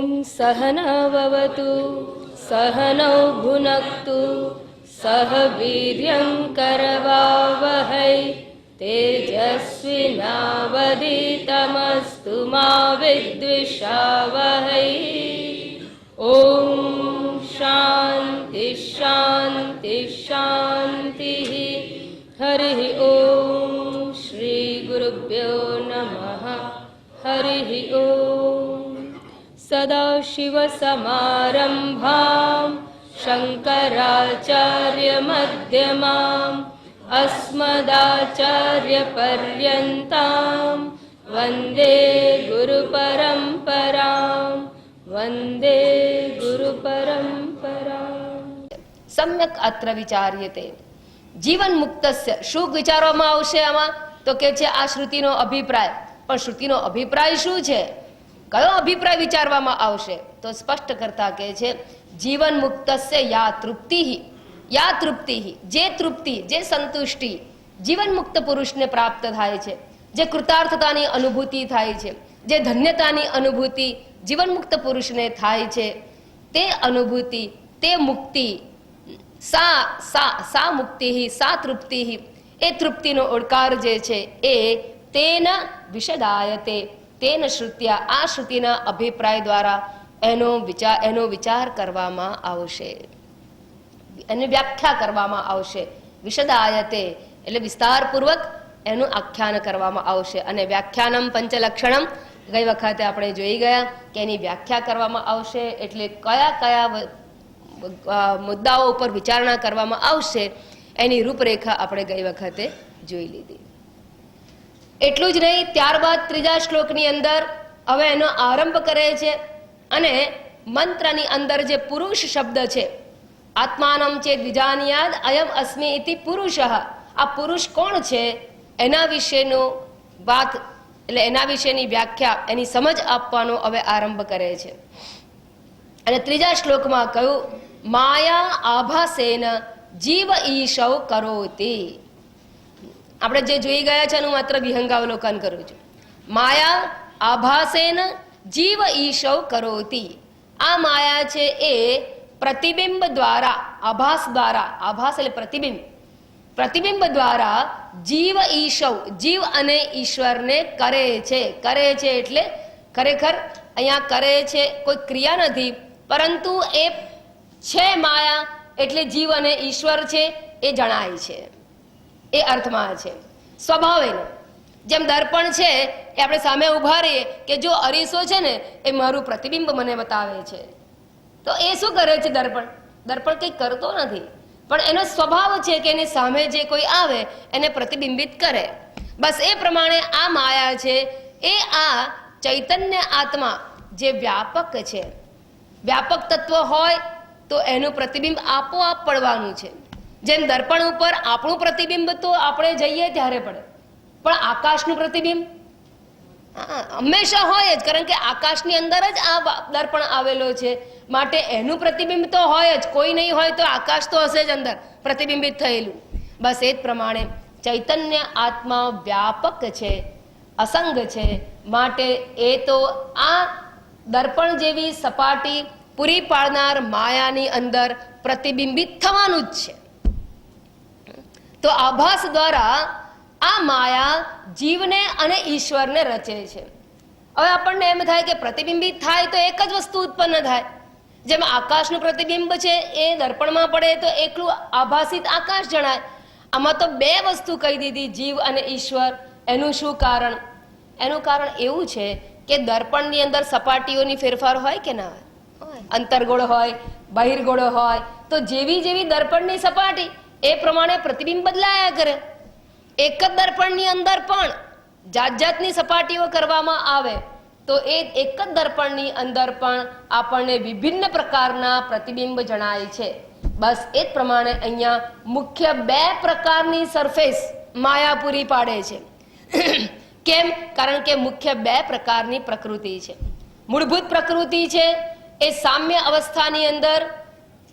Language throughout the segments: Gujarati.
सहनाववतु सहनौ भुनक्तु सह वीर्यं करवावहै तेजस्विनावधीतमस्तु मा विद्विषावहै। ॐ शान्ति शान्ति शान्तिः। हरिः ॐ श्री गुरुभ्यो नमः। हरिः ॐ। सदाशिवसमारम्भां शङ्कराचार्यमध्यमाम् अस्मदाचार्यपर्यन्तां वन्दे गुरुपरम्परां वन्दे गुरुपरम्पराम्। सम्यक अत्र विचार्यते। जीवन मुक्तस्य શું વિચારવામાં આવશે આમાં? તો કે છે આ શ્રુતિનો અભિપ્રાય. પણ શ્રુતિનો અભિપ્રાય શું છે? કયો અભિપ્રાય વિચારવામાં આવશે? તો સ્પષ્ટ કરતા કે છે જીવન મુક્તસ્ય યા તૃપ્તિ, જે તૃપ્તિ, જે સંતુષ્ટિ જીવન મુક્ત પુરુષને પ્રાપ્ત થાય છે, જે કૃતાર્થતાની અનુભૂતિ થાય છે, જે ધન્યતાની અનુભૂતિ જીવન મુક્ત પુરુષને થાય છે, તે અનુભૂતિ, તે મુક્તિ, સા મુક્તિ, સા તૃપ્તિ, એ તૃપ્તિનો ઓડકાર જે છે એ તેન વિશદાયતે, તેન શ્રુત્યા, આ શ્રુતિના અભિપ્રાય દ્વારા એનો વિચાર કરવામાં આવશે, એની વ્યાખ્યા કરવામાં આવશે. વિશદાયતે એટલે વિસ્તારપૂર્વક એનું આખ્યાન કરવામાં આવશે. અને વ્યાખ્યાનમ પંચલક્ષણમ ગઈ વખતે આપણે જોઈ ગયા કે એની વ્યાખ્યા કરવામાં આવશે. એટલે કયા કયા મુદ્દાઓ ઉપર વિચારણા કરવામાં આવશે એની રૂપરેખા આપણે ગઈ વખતે જોઈ લીધી. એટલું જ નહીં, ત્યારબાદ ત્રીજા શ્લોકની અંદર હવે એનો આરંભ કરે છે અને મંત્રની અંદર જે પુરુષ શબ્દ છે, આત્માનમ ચેત વિજાનિયાદ અયમ અસ્મિ ઇતિ પુરુષ, આ પુરુષ કોણ છે એના વિશેનું વાત, એટલે એના વિશેની વ્યાખ્યા, એની સમજ આપવાનો હવે આરંભ કરે છે. અને ત્રીજા શ્લોકમાં કહ્યું માયા આભાસેન જીવ ઈશવ કરોતિ. આપણે જે જોઈ ગયા છે એનું માત્ર વિહંગાવલોકન કરું છું. માયા આભાસેન જીવ ઈશવ કરોતિ. આ માયા છે એ પ્રતિબિંબ દ્વારા, આભાસ દ્વારા, આભાસ એટલે પ્રતિબિંબ, પ્રતિબિંબ દ્વારા જીવ ઈશવ, જીવ અને ઈશ્વરને કરે છે. કરે છે એટલે ખરેખર અહીંયા કરે છે કોઈ ક્રિયા નથી, પરંતુ એ છે માયા એટલે જીવ અને ઈશ્વર છે એ જણાય છે, એ અર્થમાં છે. સ્વભાવેનો જેમ દર્પણ છે એ આપણે સામે ઉભા રહીએ કે જો અરીસો છે ને એ મારું પ્રતિબિંબ મને બતાવે છે, તો એ શું કરે છે? દર્પણ કંઈ કરતો નથી, પણ એનો સ્વભાવ છે કે એની સામે જે કોઈ આવે એને પ્રતિબિંબિત કરે. બસ એ પ્રમાણે આ માયા છે એ આ ચૈતન્ય આત્મા જે વ્યાપક છે, વ્યાપક તત્વ હોય તો એનું પ્રતિબિંબ આપોઆપ પડવાનું છે. જેમ દર્પણ ઉપર આપણું પ્રતિબિંબ તો આપણે જઈએ ત્યારે પડે, પણ આકાશનું પ્રતિબિંબ હંમેશા હોય જ, કારણ કે આકાશની અંદર જ આ દર્પણ આવેલો છે, માટે એનું પ્રતિબિંબ તો હોય જ. કોઈ નહીં હોય તો આકાશ તો હશે જ અંદર પ્રતિબિંબિત થયેલું. બસ એ જ પ્રમાણે ચૈતન્ય આત્મા વ્યાપક છે, અસંગ છે, માટે એ તો આ દર્પણ જેવી સપાટી પૂરી પાડનાર માયાની અંદર પ્રતિબિંબિત થવાનું જ છે. તો આભાસ દ્વારા આ માયા જીવને અને ઈશ્વરને રચે છે. હવે આપણને એમ થાય કે પ્રતિબિંબિત થાય તો એક જ વસ્તુ ઉત્પન્ન થાય. જેમ આકાશનું પ્રતિબિંબ છે એ દર્પણમાં પડે તો એકલું આભાસિત આકાશ જણાય. આમાં તો બે વસ્તુ કહી દીધી, જીવ અને ઈશ્વર. એનું શું કારણ? એનું કારણ એવું છે કે દર્પણની અંદર સપાટીઓની ફેરફાર હોય કે ના હોય? અંતર્ગોળ હોય, બહિર્ગોળ હોય, તો જેવી જેવી દર્પણની સપાટી એ પ્રમાણે પ્રતિબિંબ બદલાયા કરે. એક જ દર્પણની અંદર પણ જાત જાતની સપાટીઓ કરવામાં આવે તો એ એક જ દર્પણની અંદર પણ આપણને વિભિન્ન પ્રકારના પ્રતિબિંબ જણાય છે. બસ એ જ પ્રમાણે અહીંયા મુખ્ય બે પ્રકારની સરફેસ માયા પૂરી પાડે છે. કેમ? કારણ કે મુખ્ય બે પ્રકારની પ્રકૃતિ છે. મૂળભૂત પ્રકૃતિ છે એ સામ્ય અવસ્થાની અંદર,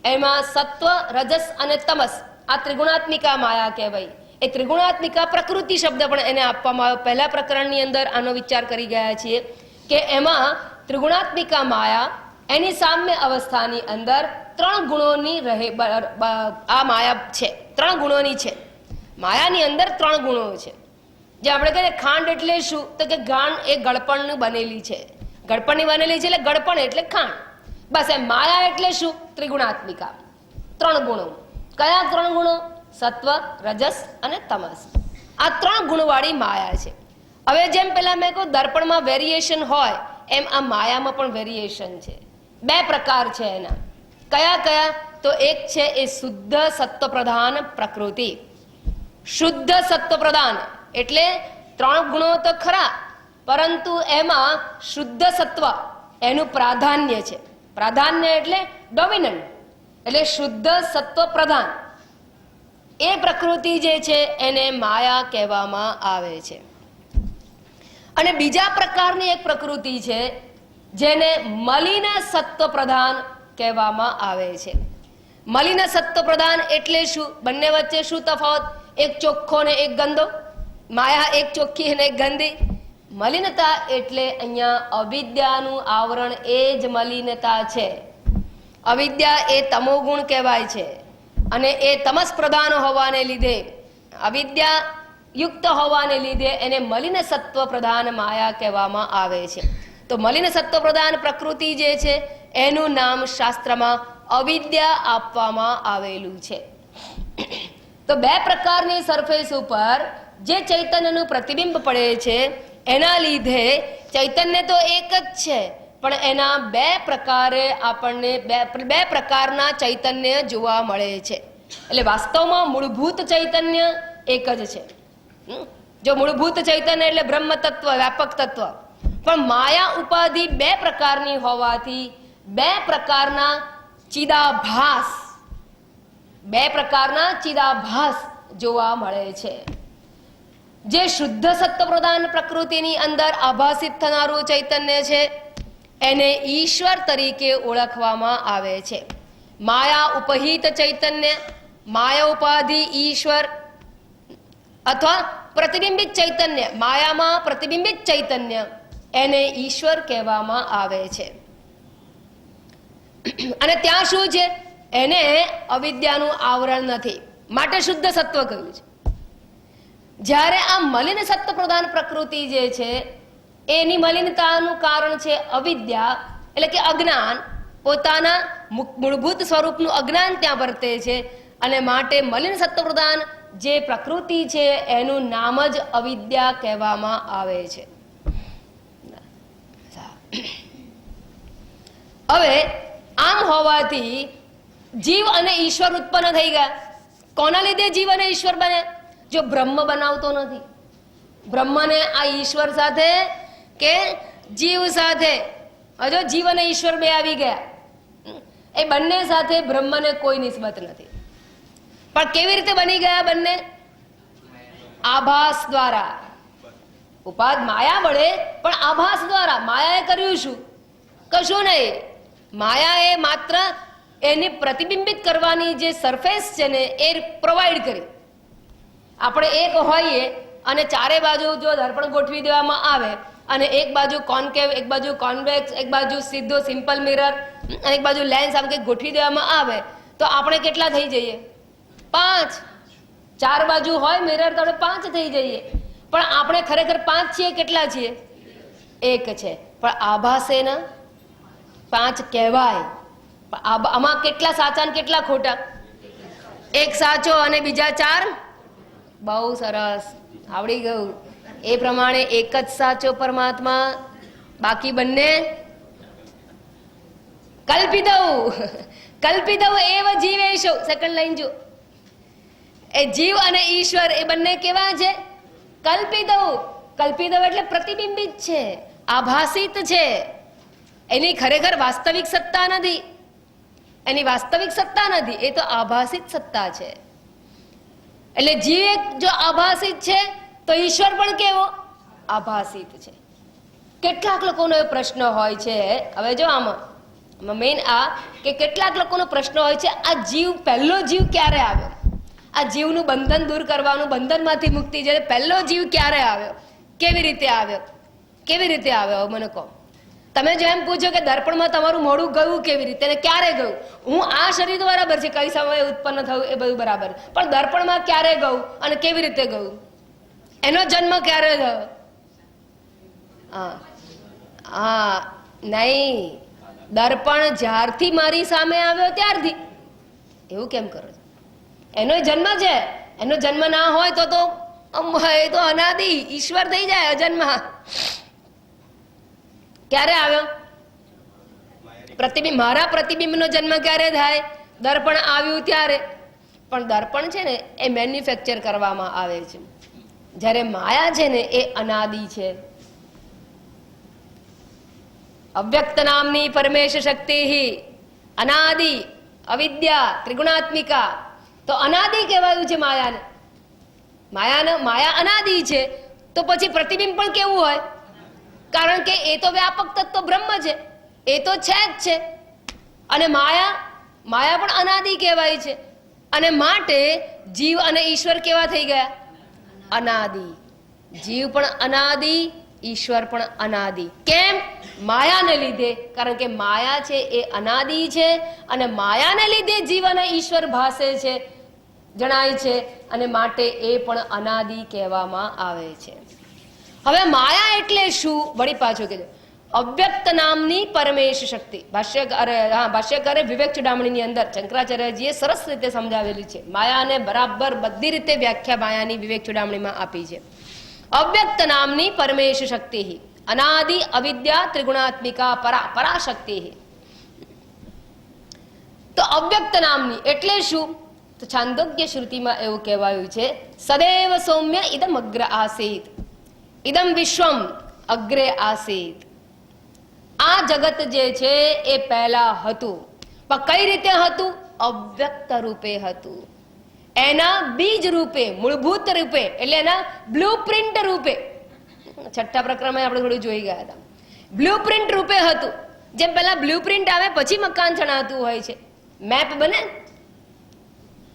એમાં સત્વ, રજસ અને તમસ, આ ત્રિગુણાત્મિકા માયા કહેવાય. એ ત્રિગુણાત્મિકા પ્રકૃતિ શબ્દ પણ એને આપવામાં આવ્યો. પહેલા પ્રકરણની અંદર આનો વિચાર કરી ગયા છીએ કે એમાં ત્રિગુણાત્મિકા માયા, એની સામ્ય અવસ્થાની અંદર 3 ગુણોની આ માયા છે. 3 ગુણોની છે માયાની અંદર. 3 ગુણો છે. જે આપણે કહીએ ખાંડ એટલે શું, તો કે ખાંડ એ ગળપણની બનેલી છે. ગળપણની બનેલી છે એટલે ગળપણ એટલે ખાંડ. બસ એમ માયા એટલે શું? ત્રિગુણાત્મિકા. 3 ગુણો. કયા 3 ગુણો? સત્વ, રજસ અને તમસ. આ 3 ગુણવાળી માયા છે. હવે જેમ પેલા મેં કહ્યું દર્પણમાં વેરિએશન હોય, એમ આ માયામાં પણ વેરિએશન છે. 2 પ્રકાર છે એના. કયા કયા? તો એક છે એ શુદ્ધ સત્વ પ્રધાન પ્રકૃતિ. શુદ્ધ સત્વ પ્રધાન એટલે 3 ગુણો તો ખરા, પરંતુ એમાં શુદ્ધ સત્વ એનું પ્રાધાન્ય છે. પ્રાધાન્ય એટલે ડોમિનન્ટ, એટલે શુદ્ધ સત્વ પ્રધાન એ પ્રકૃતિ જે છે એને માયા કહેવામાં આવે છે. અને બીજા પ્રકારની એક પ્રકૃતિ છે જેને મલિન સત્વ પ્રધાન કહેવામાં આવે છે. મલિન સત્વ પ્રધાન એટલે શું? બંને વચ્ચે શું તફાવત? એક ચોખ્ખો ને એક ગંદો. માયા એક ચોખ્ખી અને એક ગંદી. મલિનતા એટલે અહીંયા અવિદ્યાનું આવરણ, એ જ મલિનતા છે. અવિદ્યા એ તમોગુણ કહેવાય છે, અને એ તમસ પ્રધાન હોવાને લીધે, અવિદ્યા યુક્ત હોવાને લીધે એને મલિન સત્વ પ્રધાન માયા કહેવામાં આવે છે. તો મલિન સત્વ પ્રધાન પ્રકૃતિ જે છે એનું નામ શાસ્ત્રમાં અવિદ્યા આપવામાં આવેલું છે. તો 2 પ્રકારની સરફેસ ઉપર જે ચૈતન્યનું પ્રતિબિંબ પડે છે, એના લીધે ચૈતન્ય તો એક જ છે, પણ એના 2 પ્રકારે આપણને 2 પ્રકારના ચૈતન્ય જોવા મળે છે. એટલે વાસ્તવમાં મૂળભૂત ચૈતન્ય એક જ છે. જો મૂળભૂત ચૈતન્ય એટલે બ્રહ્મ તત્વ, વ્યાપક તત્વ, પણ માયા ઉપાધિ 2 પ્રકારની હોવાથી 2 પ્રકારના ચિદાભાસ, 2 પ્રકારના ચિદાભાસ જોવા મળે છે. જે શુદ્ધ સત્વ પ્રધાન પ્રકૃતિની અંદર આભાસિત થનારું ચૈતન્ય છે એને ઈશ્વર તરીકે ઓળખવામાં આવે છે. માયા ઉપહિત ચૈતન્ય, માયા ઉપાધિ ઈશ્વર, અથવા પ્રતિબિંબિત ચૈતન્ય, માયામાં પ્રતિબિંબિત ચૈતન્ય, એને ઈશ્વર કહેવામાં આવે છે. અને ત્યાં શું છે? એને અવિદ્યાનું આવરણ નથી, માટે શુદ્ધ સત્વ કહ્યું છે. જ્યારે આ મલિન સત્વ પ્રધાન પ્રકૃતિ જે છે એની મલિનતાનું કારણ છે અવિદ્યા, એટલે કે અજ્ઞાન. પોતાના મૂળભૂત સ્વરૂપનું અજ્ઞાન ત્યાં વર્તે છે, અને માટે મલિન સત્વ પ્રધાન જે પ્રકૃતિ છે એનું નામ જ અવિદ્યા કહેવામાં આવે છે. હવે આમ હોવાથી જીવ અને ઈશ્વર ઉત્પન્ન થઈ ગયા. કોના લીધે જીવ અને ઈશ્વર બને? જો બ્રહ્મ બનાવતો નથી. બ્રહ્મને આ ઈશ્વર સાથે કે જીવ સાથે, હજો જીવ અને ઈશ્વર 2 આવી ગયા, એ બંને સાથે બ્રહ્મને કોઈ નિસ્બત નથી. પણ કેવી રીતે બની ગયા બંને? આભાસ દ્વારા. ઉપાદ માયા વડે, પણ આભાસ દ્વારા. માયાએ કર્યું શું? કશું નહીં. માયાએ માત્ર એની પ્રતિબિંબિત કરવાની જે સરફેસ છે ને એ પ્રોવાઈડ કરી. આપણે એક હોઈએ અને 4 બાજુ જો દર્પણ ગોઠવી દેવામાં આવે, અને એક બાજુ કોન્કેવ, એક બાજુ કોન્વેક્સ, એક બાજુ સીધો સિમ્પલ મિરર, અને એક બાજુ લેન્સ, આમ કંઈક ગોઠવી દેવામાં આવે તો આપણે કેટલા થઈ જઈએ? 5. 4 બાજુ હોય મિરર તો આપણે 5 થઈ જઈએ. પણ આપણે ખરેખર 5 છીએ. કેટલા છીએ? 1 છે. પણ આભાસે ને 5 કહેવાય. આમાં કેટલા સાચા ને કેટલા ખોટા? 1 સાચો અને બીજા 4. બહુ સરસ, આવડી ગયું. એ પ્રમાણે એક જ સાચો પરમાત્મા, બાકી બંને કલ્પિતૌ એવ જીવેશો. સેકન્ડ લાઈન જો, એ જીવ અને ઈશ્વર એ બંને કેવા છે? કલ્પિતૌ. કલ્પિતૌ એટલે પ્રતિબિંબિત છે, આભાસિત છે. એની ખરેખર વાસ્તવિક સત્તા નથી. એની વાસ્તવિક સત્તા નથી, એ તો આભાસિત સત્તા છે. એટલે જીવ જો આભાસિત છે તો ઈશ્વર પણ કેવો? આભાસિત છે. કેટલાક લોકોનો એ પ્રશ્ન હોય છે, હવે જો આમાં મેઇન આ કે કેટલાક લોકોનો પ્રશ્ન હોય છે, આ જીવ, પહેલો જીવ ક્યારે આવ્યો? આ જીવનું બંધન દૂર કરવાનું, બંધનમાંથી મુક્તિ છે, પહેલો જીવ ક્યારે આવ્યો? કેવી રીતે આવ્યો? કેવી રીતે આવ્યો મને કહો. તમે જેમ પૂછો કે દર્પણમાં તમારું મોઢું ગયું કેવી રીતે અને ક્યારે ગયું, હું આ શરીર તો બરાબર છે, કઈ સમયે ઉત્પન્ન થયું એ બધું બરાબર, પણ દર્પણમાં ક્યારે ગયું અને કેવી રીતે ગયું, એનો જન્મ ક્યારે થયો? હા હા નહીં, દર્પણ જ્યારથી મારી સામે આવ્યો ત્યારથી. એવું કેમ કરો છો? એનો જન્મ છે, એનો જન્મ ના હોય તો એ તો અનાદિ ઈશ્વર થઈ જાય, અજન્મ. ક્યારે આવ્યો? પ્રતિબિંબ. મારા પ્રતિબિંબનો જન્મ ક્યારે થાય? દર્પણ આવ્યું ત્યારે. પણ દર્પણ છે ને એ મેન્યુફેક્ચર કરવામાં આવે છે, જ્યારે માયા છે ને એ અનાદિ છે. અવ્યક્ત નામની પરમેશ શક્તિ અનાદિ અવિદ્યા ત્રિગુણાત્મિકા. તો અનાદિ કહેવાયું છે માયાને. માયા અનાદિ છે, તો પછી પ્રતિબિંબ પણ કેવું હોય? કારણ કે એ તો વ્યાપક તત્વ બ્રહ્મ છે, એ તો છે જ છે. અને માયા પણ અનાદિ કહેવાય છે. અને માટે જીવ અને ઈશ્વર કેવા થઈ ગયા? અનાદિ. જીવ પણ અનાદિ, ઈશ્વર પણ અનાદિ. કેમ? માયાને લીધે. કારણ કે માયા છે એ અનાદિ છે, અને માયાને લીધે જીવ અને ઈશ્વર ભાસે છે, જણાય છે, અને માટે એ પણ અનાદિ કહેવામાં આવે છે. હવે માયા એટલે શું? વળી પાછું કીધું, અવ્યક્ત નામની પરમેશ શક્તિ. ભાષ્યકારે વિવેક ચૂડામણીની અંદર શંકરાચાર્યજીએ સરસ રીતે સમજાવેલી છે. માયાને બરાબર બધી રીતે વ્યાખ્યા માયાની વિવેક ચૂડામણીમાં આપી છે. અવ્યક્ત નામની પરમેશ શક્તિ અનાદિ અવિદ્યા ત્રિગુણાત્મિકા પરાશક્તિ. તો અવ્યક્ત નામની એટલે શું? તો છાંદોગ્ય શ્રુતિમાં એવું કહેવાયું છે, સદૈવ સૌમ્ય ઇદમ અગ્ર આસીત, ઇદમ વિશ્વમ અગ્રે આસીત. આ જગત જે છે એ પહેલા હતું, પણ કઈ રીતે હતું? અવ્યક્ત રૂપે હતું. એના બીજ રૂપે, મૂળભૂત રૂપે, એટલે એના બ્લુપ્રિન્ટ રૂપે. છઠ્ઠા પ્રકરણમાં આપણે થોડું જોઈ ગયા હતા. બ્લુપ્રિન્ટ રૂપે હતું. જેમ પહેલા બ્લુપ્રિન્ટ આવે પછી મકાન ચણાતું હોય છે, મેપ બને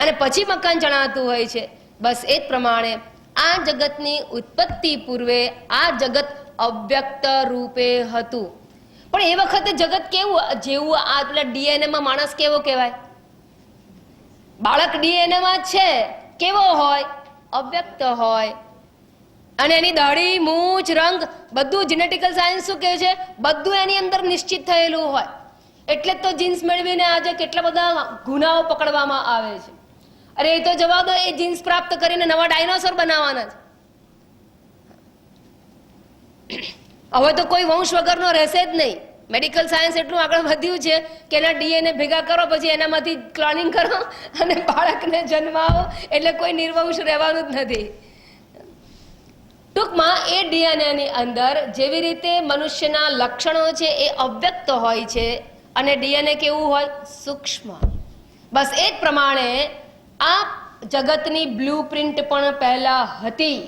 અને પછી મકાન ચણાતું હોય છે, બસ એ જ પ્રમાણે આ જગતની ઉત્પત્તિ પૂર્વે આ જગત અવ્યક્ત રૂપે હતું. પણ એ વખતે જગત કેવું? જેવું આ પેલા ડીએનએ માં માણસ કેવો કહેવાય? બાળક ડીએનએ માં છે, કેવો હોય? અવ્યક્ત હોય. અને એની દાઢી, મૂછ, રંગ બધું જેનેટિકલ સાયન્સ શું કહે છે? બધું એની અંદર નિશ્ચિત થયેલું હોય. એટલે જ તો જીન્સ મેળવીને આજે કેટલા બધા ગુનાઓ પકડવામાં આવે છે. અરે એ તો જવા દો, એ જીન્સ પ્રાપ્ત કરીને નવા ડાયનોસોર બનાવવાના છે. હવે તો કોઈ વંશ વગરનો રહેશે જ નહીં. મેડિકલ સાયન્સ એટલું આગળ વધ્યું છે કે એના ડીએનએ ભેગા કરો, પછી એનામાંથી ક્લોનિંગ કરો અને બાળકને જન્માવો, એટલે કોઈ નિર્વંશ રહેવાનું જ નથી. ટૂંકમાં એ ડીએનએ ની અંદર જેવી રીતે મનુષ્યના લક્ષણો છે એ અવ્યક્ત હોય છે, અને ડીએનએ કેવું હોય? સૂક્ષ્મ. બસ એ જ પ્રમાણે આ જગતની બ્લુપ્રિન્ટ પણ પહેલા હતી.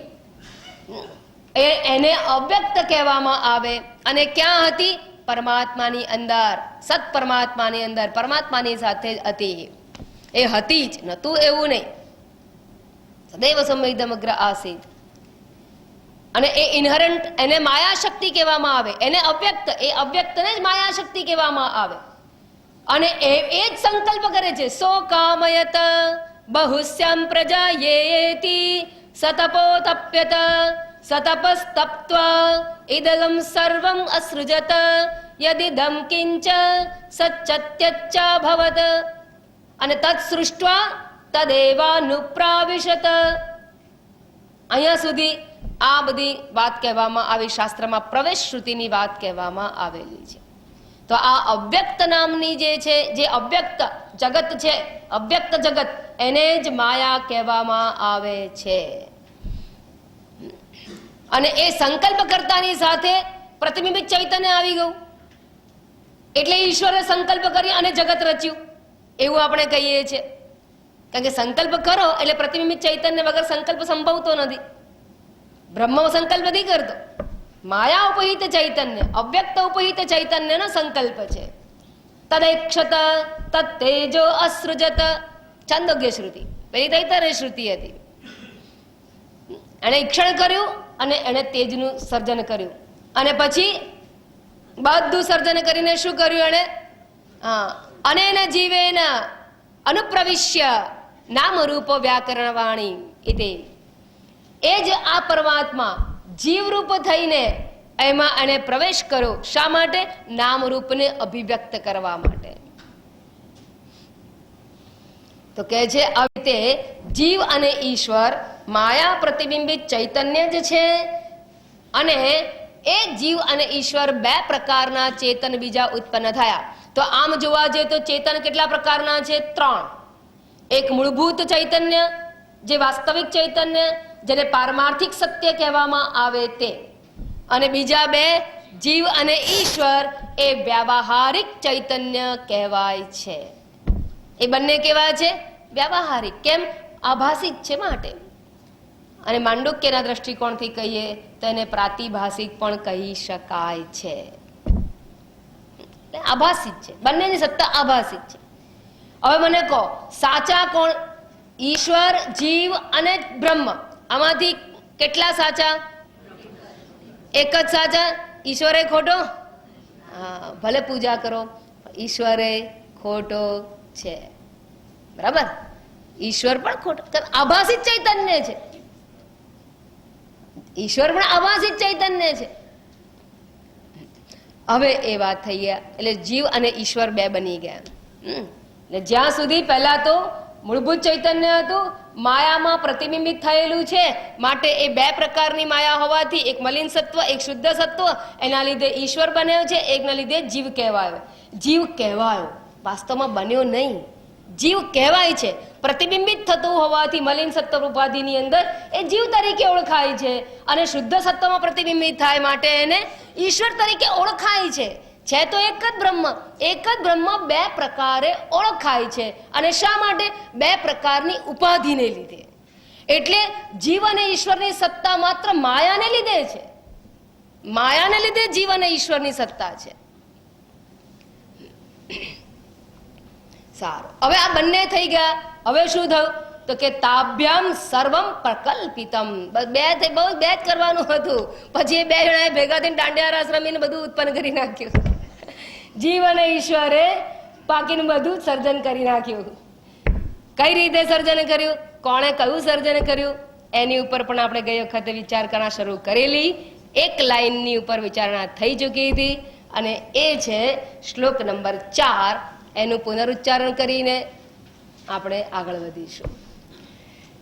એને અવ્યક્ત કહેવામાં આવે. અને ક્યાં હતી? પરમાત્માની અંદર, સત પરમાત્માની અંદર, પરમાત્માની સાથે જ હતી. એ હતી જ, નતું એવું નહીં. સદૈવ સૌમ્યમ અગ્ર આસીત. અને એ ઇનહરન્ટ, એને માયા શક્તિ કહેવામાં આવે. એને અવ્યક્ત, એ અવ્યક્તને જ માયા શક્તિ કહેવામાં આવે. અને એ જ સંકલ્પ કરે છે, સો કામયત બહુશ્યામ પ્રજાયેતિ સતપો તપ્યત સતપસ્તપ્ત્વા ઇદલમ સર્વમ અસૃજત યદિદમ કિંચ સચ્ચત્યચ્ચાભવત અને તત્ સૃષ્ટ્વા તદેવાનુપ્રાવિશત. અહીંયા સુધી આ બધી વાત કહેવામાં આવી. શાસ્ત્રમાં પ્રવેશ શ્રુતિની વાત કહેવામાં આવેલી છે. તો આ અવ્યક્ત નામની જે છે, જે અવ્યક્ત જગત છે, અવ્યક્ત જગત, એને જ માયા કહેવામાં આવે છે. અને એ સંકલ્પ કરતાની સાથે પ્રતિબિંબિત ચૈતન્ય આવી ગયું. એટલે ઈશ્વરે સંકલ્પ કરી અને જગત રચ્યું એવું આપણે કહીએ છીએ. કારણ કે સંકલ્પ કરો એટલે પ્રતિબિંબિત ચૈતન્ય વગર સંકલ્પ સંભવતો નથી. બ્રહ્મ સંકલ્પ નથી કરતો. માયા ઉપહિત ચૈતન્ય, અવ્યક્ત ઉપહિત ચૈતન્યનો સંકલ્પ છે. તદેક્ષત તત્તેજો અસૃજત. છાંદોગ્ય શ્રુતિ, પેલી તૈતરીય શ્રુતિ હતી. એણે ઈક્ષણ કર્યું અને એણે તેજનું સર્જન કર્યું. અને પછી બધું સર્જન કરીને શું કર્યું એણે? હા, અનેન જીવેન અનુપ્રવિશ્ય નામ રૂપ વ્યાકરણ વાણી ઇતિ. એ જ આ પરમાત્મા જીવરૂપ થઈને એમાં એને પ્રવેશ કર્યો. શા માટે? નામ રૂપને અભિવ્યક્ત કરવા માટે. તો કહે છે આવી રીતે જીવ અને ઈશ્વર માયા પ્રતિબિંબિત ચૈતન્ય જ છે. અને એ જીવ અને ઈશ્વર બે પ્રકારના ચેતન બીજા ઉત્પન્ન થયા. તો આમ જોવા જઈએ તો ચેતન કેટલા પ્રકારના છે? 3. એક મૂળભૂત ચૈતન્ય, જે વાસ્તવિક ચૈતન્ય, જેને પારમાર્થિક સત્ય કહેવામાં આવે તે. અને બીજા 2 જીવ અને ઈશ્વર, એ વ્યાવહારિક ચૈતન્ય કહેવાય છે. એ બંને કેવા છે? વ્યાવહારિક. કેમ? આભાસિક છે માટે. અને માંડુક્યના દ્રષ્ટિકોણથી કહીએ તો એને પ્રાતિભાષિક પણ કહી શકાય છે. આભાસિક છે, બંનેની સત્તા આભાસિક છે. હવે મને કહો, સાચા કોણ? ઈશ્વર, જીવ અને બ્રહ્મ. આમાંથી કેટલા સાચા? એક જ સાચા. ઈશ્વરે ખોટો? હા, ભલે પૂજા કરો, ઈશ્વરે ખોટો છે. બરાબર? ઈશ્વર પણ ખોટો, આભાસિક ચૈતન્ય છે. ઈશ્વર પણ આભાસિક ચૈતન્ય છે. હવે એ વાત થઈ ગયા, એટલે જીવ અને ઈશ્વર 2 બની ગયા. એટલે જ્યાં સુધી પહેલા તો મૂળભૂત ચૈતન્ય હતું, માયામાં પ્રતિબિંબિત થયેલું છે, માટે એ 2 પ્રકારની માયા હોવાથી, એક મલિન સત્વ, એક શુદ્ધ સત્વ, એના લીધે ઈશ્વર બન્યો છે, એકના લીધે જીવ કહેવાયો. જીવ કહેવાયો, વાસ્તવમાં બન્યો નહીં. જીવ કહેવાય છે, પ્રતિબિંબિત થતું હોવાથી મલિન સત્વ ઉપાધિની અંદર એ જીવ તરીકે ઓળખાય છે. અને શુદ્ધ સત્વમાં પ્રતિબિંબિત થાય માટે એને ઈશ્વર તરીકે ઓળખાય છે. છે તો એક જ બ્રહ્મ. એક જ બ્રહ્મ 2 પ્રકારે ઓળખાય છે. અને શા માટે? 2 પ્રકારની ઉપાધિને લીધે. એટલે જીવ અને ઈશ્વરની સત્તા માત્ર માયાને લીધે છે. માયાને લીધે જીવ અને ઈશ્વરની સત્તા છે. સારું, હવે આ બંને થઈ ગયા. હવે શું થયું? તો કે તાભ્યામ સર્વમ પ્રકલ્પિતમ. બહુ જ કરવાનું હતું. પછી 2 જણાએ ભેગા થઈને દાંડિયા રાસ રમીને બધું ઉત્પન્ન કરી નાખ્યું. જીવ અને ઈશ્વરે બાકીનું બધું સર્જન કરી નાખ્યું. કઈ રીતે સર્જન કર્યું? કોણે કયું સર્જન કર્યું? એની ઉપર પણ આપણે ગઈ વખતે વિચાર કરવા શરૂ કરેલી. એક લાઈનની ઉપર વિચારણા થઈ ચૂકી હતી, અને એ છે શ્લોક નંબર 4. એનું પુનરુચ્ચારણ કરીને આપણે આગળ વધીશું.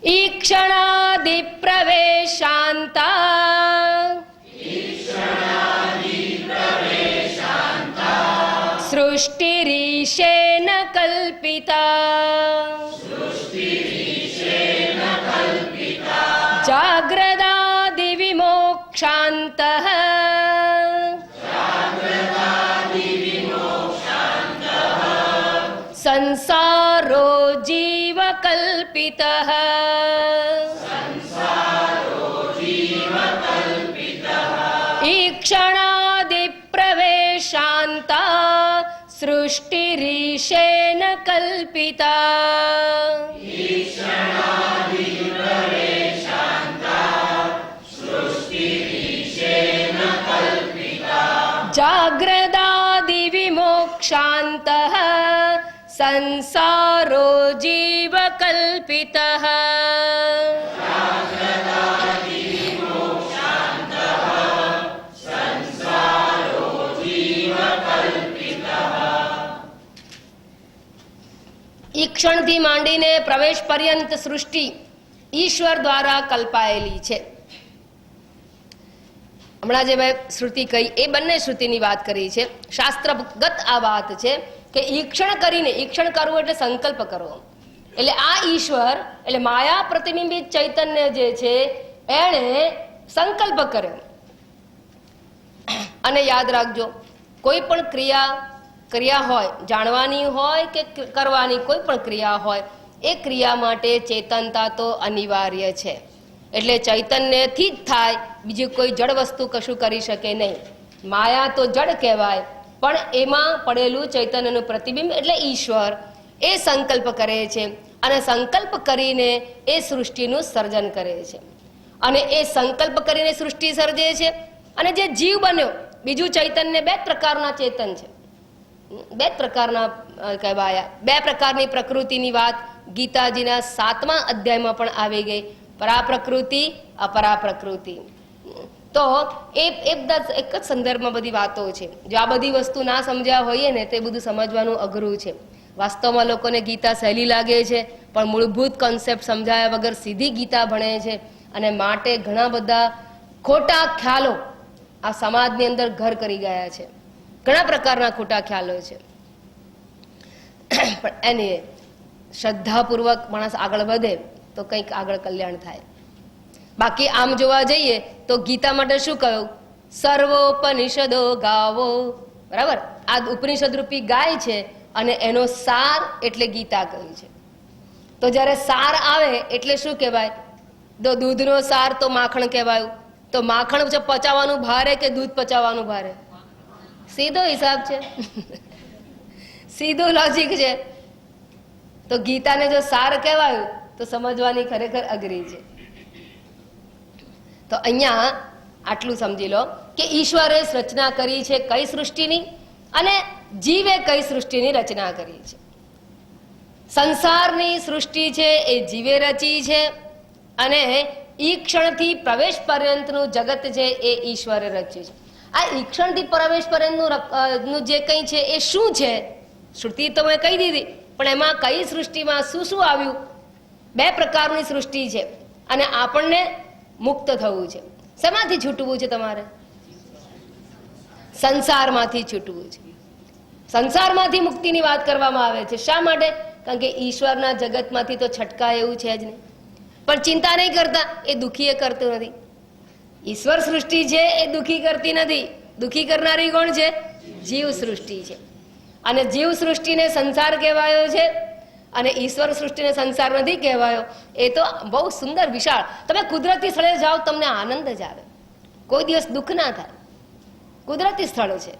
ઈક્ષણાદિ પ્રવેશાંતા સૃષ્ટિરીશેન કલ્પિતા જાગ્રદાદિ વિમોક્ષાંતઃ સંસારો જીવ કલ્પિતઃ. ઈક્ષણાદિ પ્રવેશાંતા સૃષ્ટિરીશેન કલ્પિતા જાગ્રદાદિ વિમોક્ષાંતઃ સંસારો જીવ કલ્પિતઃ. ઈક્ષણથી માંડીને પ્રવેશ પર્યંત સૃષ્ટિ ઈશ્વર દ્વારા કલ્પાયેલી છે. હમણાં જે મેં શ્રુતિ કહી એ બંને શ્રુતિની વાત કરી છે. શાસ્ત્રગત આ વાત છે કે ઈક્ષણ કરીને, ઈક્ષણ કરવું એટલે સંકલ્પ કરવો. એટલે આ ઈશ્વર, એટલે માયા પ્રતિબિંબિત ચૈતન્ય જે છે એણે સંકલ્પ કર્યો. અને યાદ રાખજો, કોઈ પણ ક્રિયા હોય, જાણવાની હોય કે કરવાની કોઈ પણ ક્રિયા હોય, એ ક્રિયા માટે ચેતનતા તો અનિવાર્ય છે. એટલે ચૈતન્યથી જ થાય, બીજી કોઈ જડ વસ્તુ કશું કરી શકે નહીં. માયા તો જડ કહેવાય, પણ એમાં પડેલું ચૈતન્યનું પ્રતિબિંબ એટલે ઈશ્વર એ સંકલ્પ કરે છે. અને સંકલ્પ કરીને એ સૃષ્ટિનું સર્જન કરે છે. અને એ સંકલ્પ કરીને સૃષ્ટિ સર્જે છે. અને જે જીવ બન્યો, બીજું ચૈતન્ય બે પ્રકારના ચેતન છે, બે પ્રકારના કહેવાયા, બે પ્રકારની પ્રકૃતિની વાત ગીતાજીના 7મા અધ્યાયમાં પણ આવી ગઈ, પરાપ્રકૃતિ અપરાપ્રકૃતિ. તો એ બધા એક જ સંદર્ભમાં બધી વાતો છે. જો આ બધી વસ્તુ ના સમજ્યા હોઈએ ને તે બધું સમજવાનું અઘરું છે. વાસ્તવમાં લોકોને ગીતા સહેલી લાગે છે, પણ મૂળભૂત કોન્સેપ્ટ સમજાયા વગર સીધી ગીતા ભણે છે, અને માટે ઘણા બધા ખોટા ખ્યાલો આ સમાજની અંદર ઘર કરી ગયા છે. ઘણા પ્રકારના ખોટા ખ્યાલો છે. પણ એને શ્રદ્ધાપૂર્વક માણસ આગળ વધે તો કંઈક આગળ કલ્યાણ થાય. બાકી આમ જોવા જઈએ તો ગીતા માટે શું કહ્યું? સર્વોપનિષદો ગાવો. બરાબર, આ ઉપનિષદ રૂપી ગાય છે અને એનો સાર એટલે ગીતા કહ્યું છે. તો જ્યારે સાર આવે એટલે શું કહેવાય? તો દૂધનો સાર તો માખણ કહેવાયું. તો માખણ પચાવવાનું ભારે કે દૂધ પચાવવાનું ભારે? સીધો હિસાબ છે, સીધું લોજિક છે. તો ગીતાને જો સાર કહેવાયું તો સમજવાની ખરેખર અઘરી છે. તો અહીંયા આટલું સમજી લો કે ઈશ્વરે રચના કરી છે કઈ સૃષ્ટિની, અને જીવે કઈ સૃષ્ટિની રચના કરી છે. સંસારની સૃષ્ટિ છે એ જીવે રચી છે, અને ઈ ક્ષણથી પ્રવેશ પર્યંતનું જગત છે એ ઈશ્વરે રચ્યું છે. આ ઈ ક્ષણથી પ્રવેશ પર્યંતનું જે કંઈ છે એ શું છે? શ્રુતિ તો મેં કહી દીધી, પણ એમાં કઈ સૃષ્ટિમાં શું શું આવ્યું? બે પ્રકારની સૃષ્ટિ છે, અને આપણને મુક્ત થવું છે. શેમાંથી છૂટવું છે? તમારે સંસારમાંથી છૂટવું છે. સંસારમાંથી મુક્તિની વાત કરવામાં આવે છે. શા માટે? કારણ કે ઈશ્વરના જગતમાંથી તો છટકાય એવું છે જ નહીં. પણ ચિંતા નહીં કરતા, એ દુઃખી એ કરતું નથી. ઈશ્વર સૃષ્ટિ છે એ દુઃખી કરતી નથી. દુઃખી કરનારી કોણ છે? જીવ સૃષ્ટિ છે. અને જીવ સૃષ્ટિને સંસાર કહેવાયો છે, અને ઈશ્વર સૃષ્ટિને સંસાર નથી કહેવાયો. એ તો બહુ સુંદર વિશાળ. તમે કુદરતી સ્થળે જાઓ તમને આનંદ જ આવે, કોઈ દિવસ દુઃખ ના થાય. કુદરતી સ્થળ છે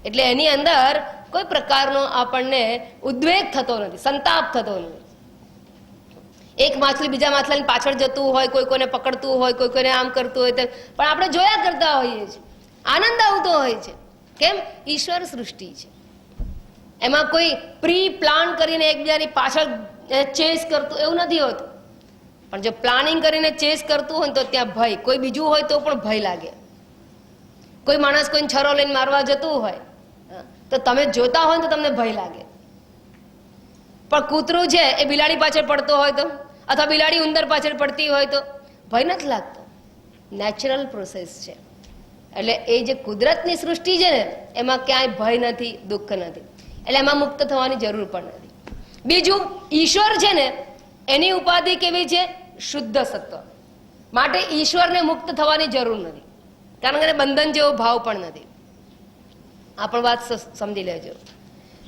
એટલે એની અંદર કોઈ પ્રકારનો આપણને ઉદ્વેગ થતો નથી, સંતાપ થતો નથી. એક માછલી બીજા માછલાની પાછળ જતું હોય, કોઈ કોઈને પકડતું હોય, કોઈ કોઈને આમ કરતું હોય, પણ આપણે જોયા કરતા હોઈએ છીએ, આનંદ આવતો હોય છે. કેમ? ઈશ્વર સૃષ્ટિ છે. એમાં કોઈ પ્રી પ્લાન કરીને એકબીજાની પાછળ ચેસ કરતું એવું નથી હોતું. પણ જો પ્લાનિંગ કરીને ચેસ કરતું હોય તો ત્યાં ભય, કોઈ બીજું હોય તો પણ ભય લાગે. કોઈ માણસ કોઈને છરો લઈને મારવા જતું હોય તો તમે જોતા હોય તો તમને ભય લાગે. પણ કૂતરું છે એ બિલાડી પાછળ પડતો હોય તો, અથવા બિલાડી ઉંદર પાછળ પડતી હોય તો ભય નથી લાગતો. નેચરલ પ્રોસેસ છે. એટલે એ જે કુદરતની સૃષ્ટિ છે ને એમાં ક્યાંય ભય નથી, દુઃખ નથી. એટલે એમાં મુક્ત થવાની જરૂર પણ નથી. બીજું, ઈશ્વર છે ને એની ઉપાધિ કેવી છે? શુદ્ધ સત્વ. માટે ઈશ્વરને મુક્ત થવાની જરૂર નથી, કારણ કે બંધન જેવો ભાવ પણ નથી. આ પણ વાત સમજી લેજો.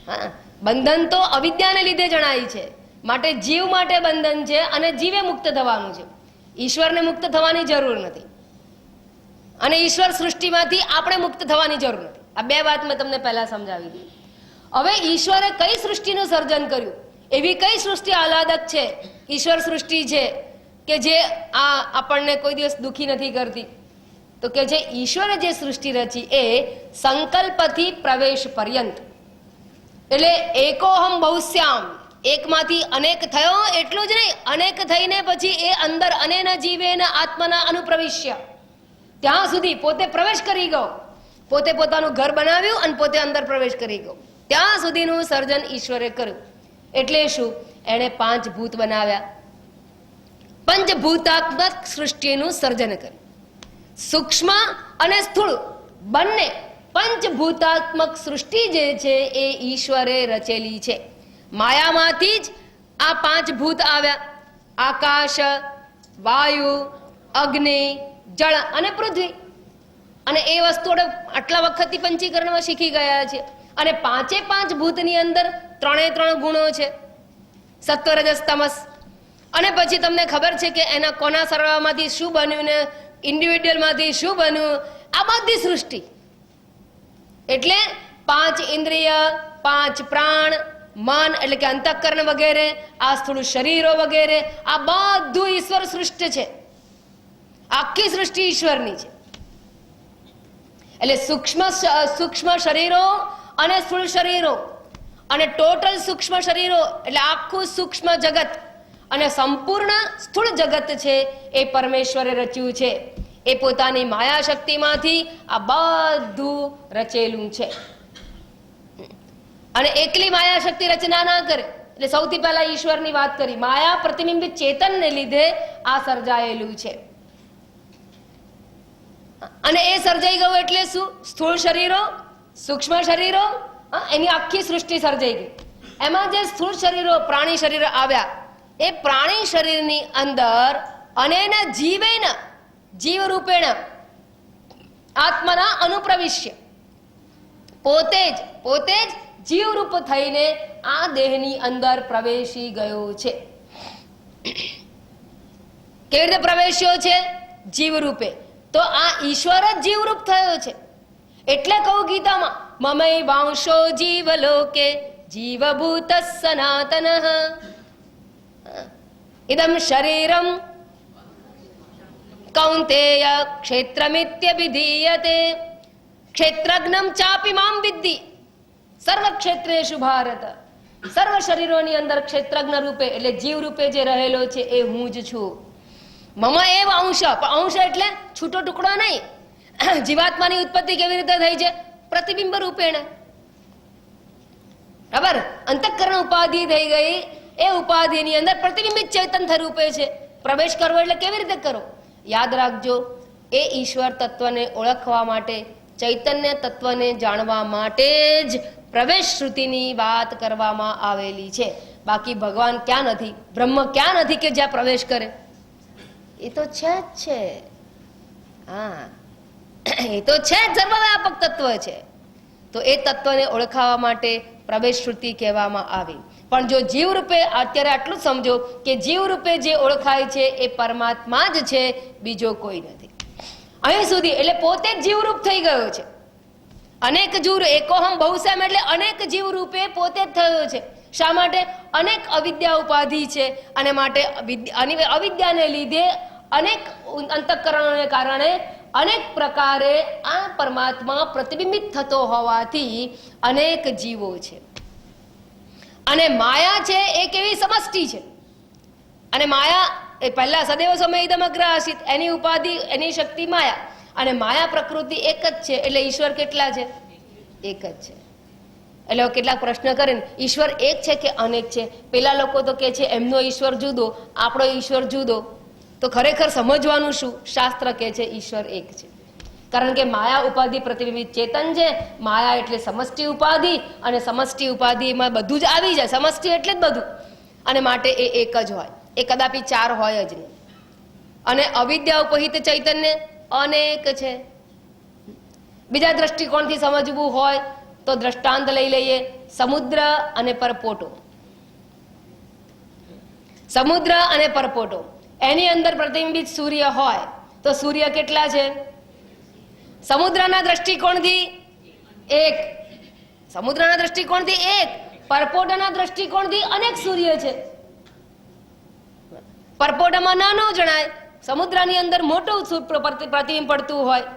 હા, બંધન તો અવિદ્યાને લીધે જણાય છે, માટે જીવ માટે બંધન છે અને જીવે મુક્ત થવાનું છે. ઈશ્વરને મુક્ત થવાની જરૂર નથી, અને ઈશ્વર સૃષ્ટિમાંથી આપણે મુક્ત થવાની જરૂર નથી. આ બે વાત મેં તમને પહેલા સમજાવી દીધી. હવે ઈશ્વરે કઈ સૃષ્ટિનું સર્જન કર્યું? એવી કઈ સૃષ્ટિ આહલાદક છે, ઈશ્વર સૃષ્ટિ છે કે જે આ આપણને કોઈ દિવસ દુઃખી નથી કરતી? તો કે જે ઈશ્વરે જે સૃષ્ટિ રચી એ સંકલ્પથી પ્રવેશ પર્યંત, એટલે એકોહમ બહુશ્યામ, એકમાંથી અનેક થયો એટલું જ નહીં, અનેક થઈને પછી એ અંદર અનેન જીવેન આત્મના અનુપ્રવિશ્ય, ત્યાં સુધી પોતે પ્રવેશ કરી ગયો. પોતે પોતાનું ઘર બનાવ્યું અને પોતે અંદર પ્રવેશ કરી ગયો. ત્યાં સુધીનું સર્જન ઈશ્વરે કર્યું. એટલે શું? એણે 5 ભૂત બનાવ્યા, પંચભૂતાત્મક સૃષ્ટિનું સર્જન કર્યું. સૂક્ષ્મ અને સ્થૂળ બંને પંચભૂતાત્મક સૃષ્ટિ જે છે એ ઈશ્વરે રચેલી છે. માયામાંથી જ આ 5 ભૂત આવ્યા: આકાશ, વાયુ, અગ્નિ, જળ અને પૃથ્વી. અને એ વસ્તુ આટલા વખતથી પંચીકરણમાં શીખી ગયા છે. અને 5 ભૂતની અંદર 3 ગુણો છે, સત્વ, રજસ, તમસ. અને પછી તમને ખબર છે કે એના કોના સરવાળામાંથી શું બન્યું ને ઇન્ડિવિડ્યુઅલમાંથી શું બન્યું? આ બધી સૃષ્ટિ. એટલે 5 ઇન્દ્રિય, 5 પ્રાણ, મન એટલે કે અંતઃકરણ વગેરે, આ સ્થૂળ શરીરો વગેરે, આ બધું ઈશ્વર સૃષ્ટિ છે. આખી સૃષ્ટિ ઈશ્વરની છે. એટલે સૂક્ષ્મ શરીરો અને સ્થૂળ શરીરો અને ટોટલ સૂક્ષ્મ શરીરો એટલે આખું સૂક્ષ્મ જગત અને સંપૂર્ણ સ્થૂળ જગત છે એ પરમેશ્વરે રચ્યું છે. એ પોતાની માયા શક્તિમાંથી આ બધું રચેલું છે. અને એકલી માયા શક્તિ રચના ના કરે. એટલે સૌથી પહેલા ઈશ્વરની વાત કરી. માયા પ્રતિબિંબિત ચેતનને લીધે આ સર્જાયેલું છે. અને એ સર્જાઈ ગયું એટલે શું? સ્થૂળ શરીરો, સૂક્ષ્મ શરીરો, એની આખી સૃષ્ટિ સર્જાઈ ગઈ. એમાં જે સ્થૂળ શરીરો, પ્રાણી શરીર આવ્યા, એ પ્રાણી શરીરની અંદર અનેન જીવેન, જીવ રૂપેણ આત્મના અનુપ્રવિશ્ય, પોતે જ જીવરૂપ થઈને આ દેહની અંદર પ્રવેશી ગયો છે. કેવી રીતે પ્રવેશ્યો છે? જીવરૂપે. તો આ ઈશ્વર જ જીવરૂપ થયો છે. એટલે કહું ગીતામાં, મમૈ વાંશો જીવલોકે જીવભૂત સનાતન ઇદમ શરીરમ કૌંતેય ક્ષેત્રમિત્યભિધીયતે ક્ષેત્રજ્ઞમ ચાપી મામ વિદ્ધિ સર્વ ક્ષેત્રેષુ ભારત. સર્વ શરીરોની અંદર ક્ષેત્રજ્ઞ રૂપે એટલે જીવ રૂપે જે રહેલો છે એ હું જ છું. મમ એવ અંશ. અંશ એટલે છૂટો ટુકડો નહીં. જીવાત્માની ઉત્પત્તિ કેવી રીતે થઈ છે? પ્રતિબિંબ રૂપેણ. બરાબર? અંતઃકરણ ઉપાધિ થઈ ગઈ. એ ઉપાધિની અંદર પ્રતિબિંબિત ચેતન રૂપે છે. પ્રવેશ કરવો એટલે કેવી રીતે કરો? યાદ રાખજો, એ ઈશ્વર તત્વને ઓળખવા માટે, ચૈતન્ય તત્વને જાણવા માટે જ પ્રવેશ શ્રુતિની વાત કરવામાં આવેલી છે. બાકી ભગવાન ક્યાં નથી, બ્રહ્મ ક્યાં નથી કે જ્યાં પ્રવેશ કરે? એ તો છે જ છે. હા, એ તો છે જ, સર્વવ્યાપક તત્વ છે. તો એ તત્વને ઓળખાવા માટે પ્રવેશ શ્રુતિ કહેવામાં આવી. પણ જો જીવ રૂપે, અત્યારે આટલું સમજો કે જીવ રૂપે જે ઓળખાય છે એ પરમાત્મા જ છે, બીજો કોઈ નથી. અહીં સુધી એટલે પોતે જ જીવરૂપ થઈ ગયો છે. અનેક જીવ, એકોહમ બહુસેમ એટલે અનેક જીવ રૂપે પોતે જ થયો છે. શા માટે? અનેક અવિદ્યા ઉપાધિ છે અને માટે અવિદ્યાને લીધે અનેક અંતઃકરણોને કારણે અનેક પ્રકારે આ પરમાત્મા પ્રતિબિંબિત થતો હોવાથી અનેક જીવો છે. અને માયા છે એ કેવી સમષ્ટિ છે. અને માયા એ પહેલા સદૈવ સમય ઇદમગ્ર આસિત, એની ઉપાધિ, એની શક્તિ માયા. અને માયા પ્રકૃતિ એક જ છે. એટલે ઈશ્વર કેટલા છે? એક જ છે. એટલે કેટલાક પ્રશ્ન કરે ને, ઈશ્વર એક છે કે અનેક છે? પેલા લોકો તો કે છે એમનો ઈશ્વર જુદો, આપણો ઈશ્વર જુદો. તો ખરેખર સમજવાનું શું? શાસ્ત્ર કે છે ઈશ્વર એક છે. કારણ કે માયા ઉપાધિ પ્રતિબિંબિત ચેતન છે. માયા એટલે સમષ્ટિ ઉપાધિ, અને સમષ્ટિ ઉપાધિમાં બધું જ આવી જાય. સમષ્ટિ એટલે જ બધું. અને માટે એ એક જ હોય, એ કદાપી ચાર હોય જ નહીં. અને અવિદ્યા ઉપહિત ચૈતન્ય અનેક છે. બીજા દ્રષ્ટિકોણથી સમજવું હોય તો દ્રષ્ટાંત લઈ લઈએ, સમુદ્ર અને પરપોટો. સમુદ્ર અને પરપોટો, એની અંદર પ્રતિબિંબિત સૂર્ય હોય તો સૂર્ય કેટલા છે? સમુદ્રના દ્રષ્ટિકોણથી એક, સમુદ્રના દ્રષ્ટિકોણથી એક, પરપોટાના દ્રષ્ટિકોણથી અનેક સૂર્ય છે. પરપોટામાં નાનો જણાય, સમુદ્રની અંદર મોટું પ્રતિબિંબ પડતું હોય.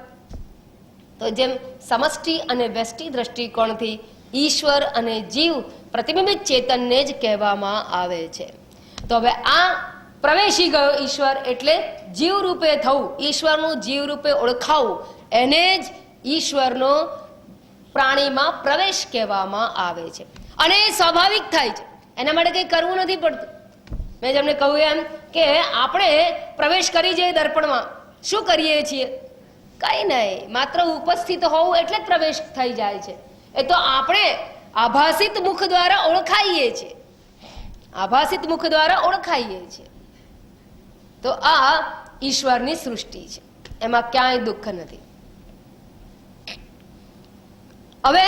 તો જેમ સમષ્ટિ અને વ્યષ્ટિ દ્રષ્ટિકોણથી ઈશ્વર અને જીવ પ્રતિબિંબિત ચેતનને જ કહેવામાં આવે છે. તો હવે આ પ્રવેશી ગયો ઈશ્વર એટલે જીવ રૂપે થવું, ઈશ્વરનું જીવ રૂપે ઓળખાવું, એને જ ઈશ્વરનો પ્રાણીમાં પ્રવેશ કહેવામાં આવે છે. અને એ સ્વાભાવિક થાય છે. એના માટે કંઈ કરવું નથી પડતું. મેં તમને કહ્યું એમ કે આપણે પ્રવેશ કરી જઈએ દર્પણમાં, શું કરીએ છીએ? કઈ નહીં, માત્ર ઉપસ્થિત હોવું એટલે જ પ્રવેશ થઈ જાય છે. એ તો આપણે આભાસિત મુખ દ્વારા ઓળખાઈએ છીએ, આભાસિત મુખ દ્વારા ઓળખાઈએ છીએ. તો આ ઈશ્વરની સૃષ્ટિ છે, એમાં ક્યાંય દુઃખ નથી. હવે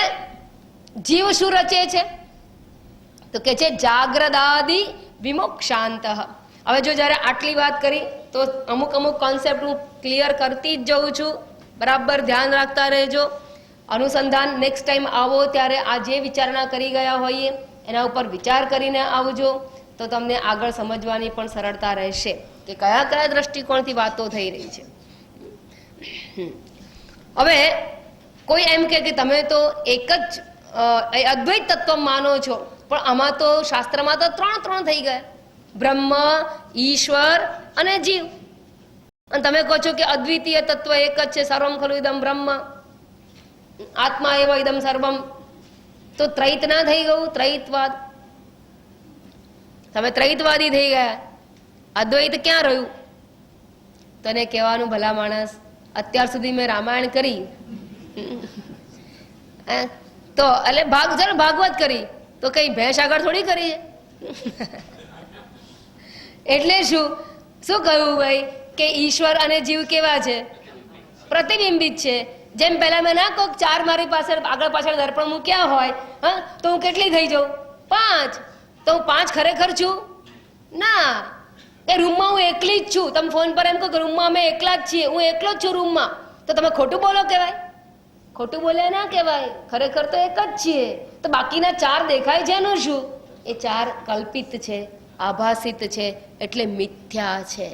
જીવ શું રચે છે? તો કે છે જાગ્રદાદિ વિમોક્ષાંત. હવે જો જ્યારે આટલી વાત કરી તો અમુક કોન્સેપ્ટ હું ક્લિયર કરતી જ જઉં છું. બરાબર ધ્યાન રાખતા રહેજો. અનુસંધાન નેક્સ્ટ ટાઈમ આવો ત્યારે આ જે વિચારણા કરી ગયા હોઈએ એના ઉપર વિચાર કરીને આવજો, તો તમને આગળ સમજવાની પણ સરળતા રહેશે કે કયા કયા દ્રષ્ટિકોણથી વાતો થઈ રહી છે. હવે કોઈ એમ કે તમે તો એક જ અદ્વૈત તત્વ માનો છો, પણ આમાં તો શાસ્ત્રમાં તો ત્રણ થઈ ગયા, બ્રહ્મ, ઈશ્વર અને જીવ. અને તમે કહો છો કે અદ્વિતીય તત્વ એક જ છે, સર્વમ ખલુ ઇદમ બ્રહ્મ, આત્મા એવ ઇદમ સર્વમ. તો ત્રૈત ના થઈ ગયું? ત્રૈતવાદ. તમે ત્રૈતવાદી થઈ ગયા, અદ્વૈત ક્યાં રહ્યું? તને કહેવાનું, ભલા માણસ, અત્યાર સુધી મેં રામાયણ કરી તો એટલે ભાગવત કરી તો કઈ ભેંસ આગળ થોડી કરી છે. એટલે શું કહ્યું ભાઈ કે ઈશ્વર અને જીવ કેવા છે? પ્રતિબિંબિત છે. જેમ પહેલા મેં ના કહું, 4 મારી પાસે આગળ પાછળ દર્પણ મૂક્યા હોય, હા, તો હું કેટલી થઈ જાઉં? 5. તો હું 5 ખરેખર છું? ના, એ રૂમમાં હું એકલી જ છું. તમે ફોન પર એમ કહો કે રૂમમાં અમે એકલા જ છીએ, હું એકલો જ છું રૂમમાં, તો તમે ખોટું બોલો કહેવાય? ખોટું બોલ્યા ના કહેવાય. ખરેખર તો એક જ છીએ. તો બાકીના 4 દેખાય છે એનું શું? એ 4 કલ્પિત છે, આભાસિત છે, એટલે મિથ્યા છે.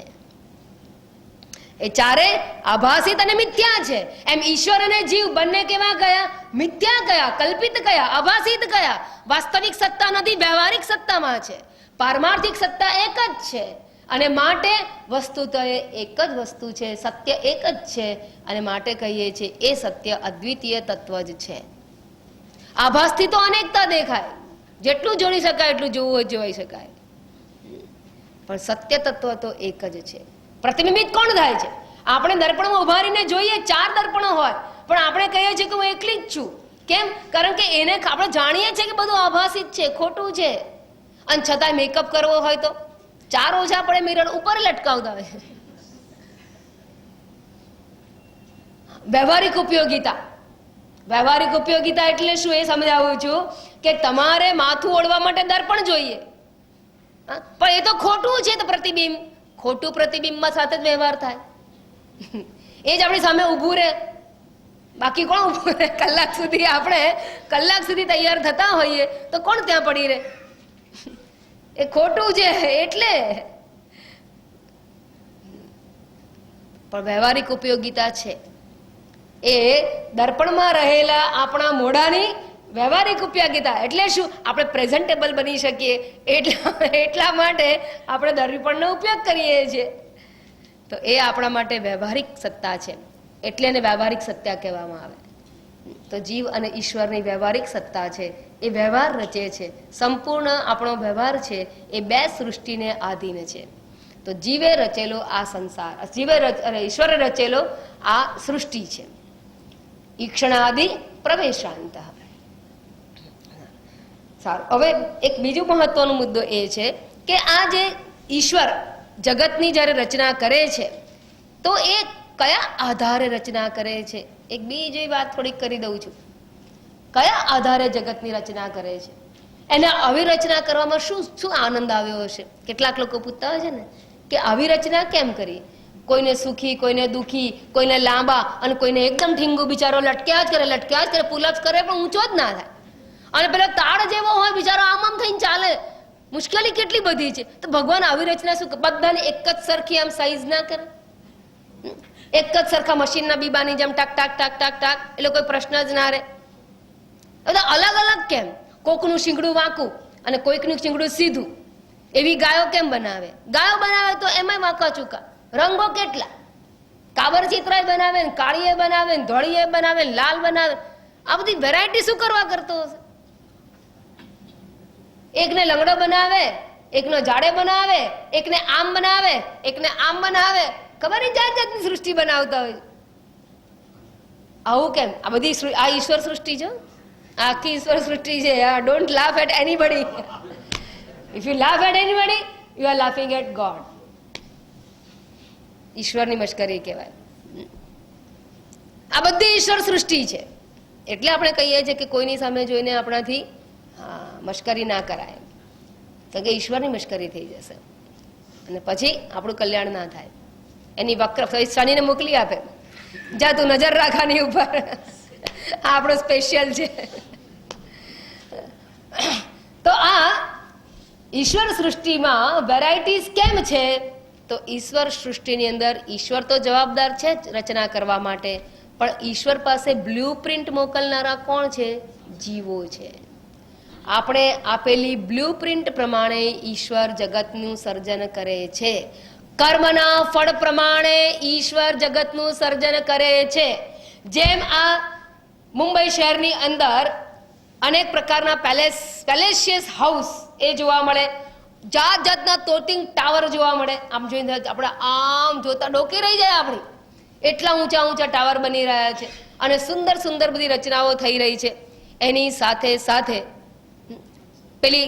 એ 4 આભાસિત અને મિથ્યા છે. એમ ઈશ્વર અને જીવ બંને કેવા ગયા? મિથ્યા કયા, કલ્પિત કયા, આભાસિત કયા? વાસ્તવિક સત્તા નથી, વ્યવહારિક સત્તામાં છે. પારમાર્થિક સત્તા એક જ છે. અને માટે વસ્તુ તો એ એક જ વસ્તુ છે, સત્ય એક જ છે. અને માટે કહીએ છીએ એ સત્ય અદ્વિતીય તત્વ જ છે. આભાસથી તો અનેકતા દેખાય, જેટલું જોડી શકાય એટલું જોઈ શકાય, પણ સત્ય તત્વ તો એક જ છે. પ્રતિબિંબિત કોણ થાય છે? આપણે દર્પણમાં ઉભા રહીને જોઈએ, 4 દર્પણો હોય, પણ આપણે કહીએ છીએ કે હું એકલી જ છું. કેમ? કારણ કે એને આપણે જાણીએ છીએ કે બધું આભાસિત છે, ખોટું છે. અને છતાંય મેકઅપ કરવો હોય તો 4 ઓછા પડે, મિરર ઉપર લટકાવતા હોય. વ્યવહારિક ઉપયોગિતા એટલે શું એ સમજાવું છું કે તમારે માથું ઓળવા માટે દર્પણ જોઈએ, પણ એ તો ખોટું છે. તો પ્રતિબિંબ, ખોટું પ્રતિબિંબમાં સાથે જ વ્યવહાર થાય. એ જ આપણી સામે ઊભું રહે, બાકી કોણ ઊભું રહે? કલાક સુધી તૈયાર થતા હોઈએ તો કોણ ત્યાં પડી રહે? એ ખોટું છે. એટલે પણ વ્યવહારિક ઉપયોગિતા છે. એ દર્પણમાં રહેલા આપણા મોઢાની વ્યવહારિક ઉપયોગિતા. એટલે શું? આપણે પ્રેઝન્ટેબલ બની શકીએ એટલા માટે આપણે દર્પણનો ઉપયોગ કરીએ છીએ. તો એ આપણા માટે વ્યવહારિક સત્તા છે, એટલે એને વ્યવહારિક સત્તા કહેવામાં આવે. તો જીવ અને ઈશ્વરની વ્યવહારિક સત્તા છે, એ વ્યવહાર રચે છે. સંપૂર્ણ આપણો વ્યવહાર છે એ 2 સૃષ્ટિને આધીન છે. તો જીવે રચેલો આ સંસાર, ઈશ્વરે રચેલો આ સૃષ્ટિ છે. ઈક્ષણાદિ પ્રવેશાંત. સારું, હવે એક બીજું મહત્વનો મુદ્દો એ છે કે આ જે ઈશ્વર જગતની જ્યારે રચના કરે છે તો એ કયા આધારે રચના કરે છે? એક બીજી વાત થોડીક કરી દઉં છું. કયા આધારે જગતની રચના કરે છે? એને આવી રચના કરવામાં શું આનંદ આવ્યો હશે? કેટલાક લોકો પૂછતા હોય છે ને કે આવી રચના કેમ કરી? કોઈને સુખી, કોઈને દુઃખી, કોઈને લાંબા, અને કોઈને એકદમ ઠીંગુ, બિચારો લટક્યા જ કરે, પુલચ કરે, પણ ઊંચો જ ના થાય. અને પેલો તાળ જેવો હોય, બિચારો આમ થઈને ચાલે. મુશ્કેલી કેટલી બધી છે. તો ભગવાન આવી રચના શું? બધાને એક જ સરખી આમ સાઈઝ ના કરે? એક જ સરખા મશીનના બીબાની જેમ ટાક ટાક ટાક ટાક ટાક, એટલે કોઈ પ્રશ્ન જ ના રહે. બધા અલગ અલગ કેમ? કોકનું શીંગડું વાંકું અને કોઈકનું શીંગડું સીધું. એવી ગાયો કેમ બનાવે? ગાયો બનાવે તો એમાંય વાંકા ચૂકા. રંગો કેટલા! કાબર ચિત્રાય બનાવે, કાળીએ બનાવે, ધોળીએ બનાવે, લાલ બનાવે. આ બધી વેરાયટી શું કરવા કરતો હશે? એકને લંગડો બનાવે, એકનો જાડે બનાવે, એકને આમ બનાવે, એકને આમ બનાવે. ખબર નહીં, જાત જાતની સૃષ્ટિ બનાવતા હોય. આવું કેમ? આ બધી આ ઈશ્વર સૃષ્ટિ છે, આખી ઈશ્વર સૃષ્ટિ છે. Don't laugh at anybody. If you laugh at anybody, you are laughing at God. ઈશ્વરની મશ્કરી કહેવાય. આ બધી ઈશ્વર સૃષ્ટિ છે. એટલે આપણે કહીએ છીએ કે કોઈની સામે જોઈને આપણાથી મશ્કરી ના કરાય, કારણ કે ઈશ્વરની મશ્કરી થઈ જશે અને પછી આપણું કલ્યાણ ના થાય. એની વક્ર શનિને મોકલી આપે, જા તું નજર રાખવાની ઉપર. આ આપણો સ્પેશિયલ છે. તો આ ઈશ્વર સૃષ્ટિમાં વેરાયટીઝ કેમ છે? તો ઈશ્વર સૃષ્ટિની અંદર ઈશ્વર તો જવાબદાર છે જ રચના કરવા માટે, પણ ઈશ્વર પાસે બ્લુ પ્રિન્ટ મોકલનારા કોણ છે? જીવો છે. આપણે આપેલી બ્લુ પ્રિન્ટ પ્રમાણે ઈશ્વર જગતનું સર્જન કરે છે. કર્મના ફળ પ્રમાણે ઈશ્વર જગતનું સર્જન કરે છે. જેમ આ મુંબઈ શહેરની અંદર અનેક પ્રકારના પેલેશિયસ હાઉસ એ જોવા મળે, જાત જાતના તોતિંગ ટાવર જોવા મળે. આમ જોઈને આપણે આમ જોતા ડોકી રહી જાય આપણી, એટલા ઊંચા ઊંચા ટાવર બની રહ્યા છે અને સુંદર સુંદર બધી રચનાઓ થઈ રહી છે. એની સાથે સાથે પેલી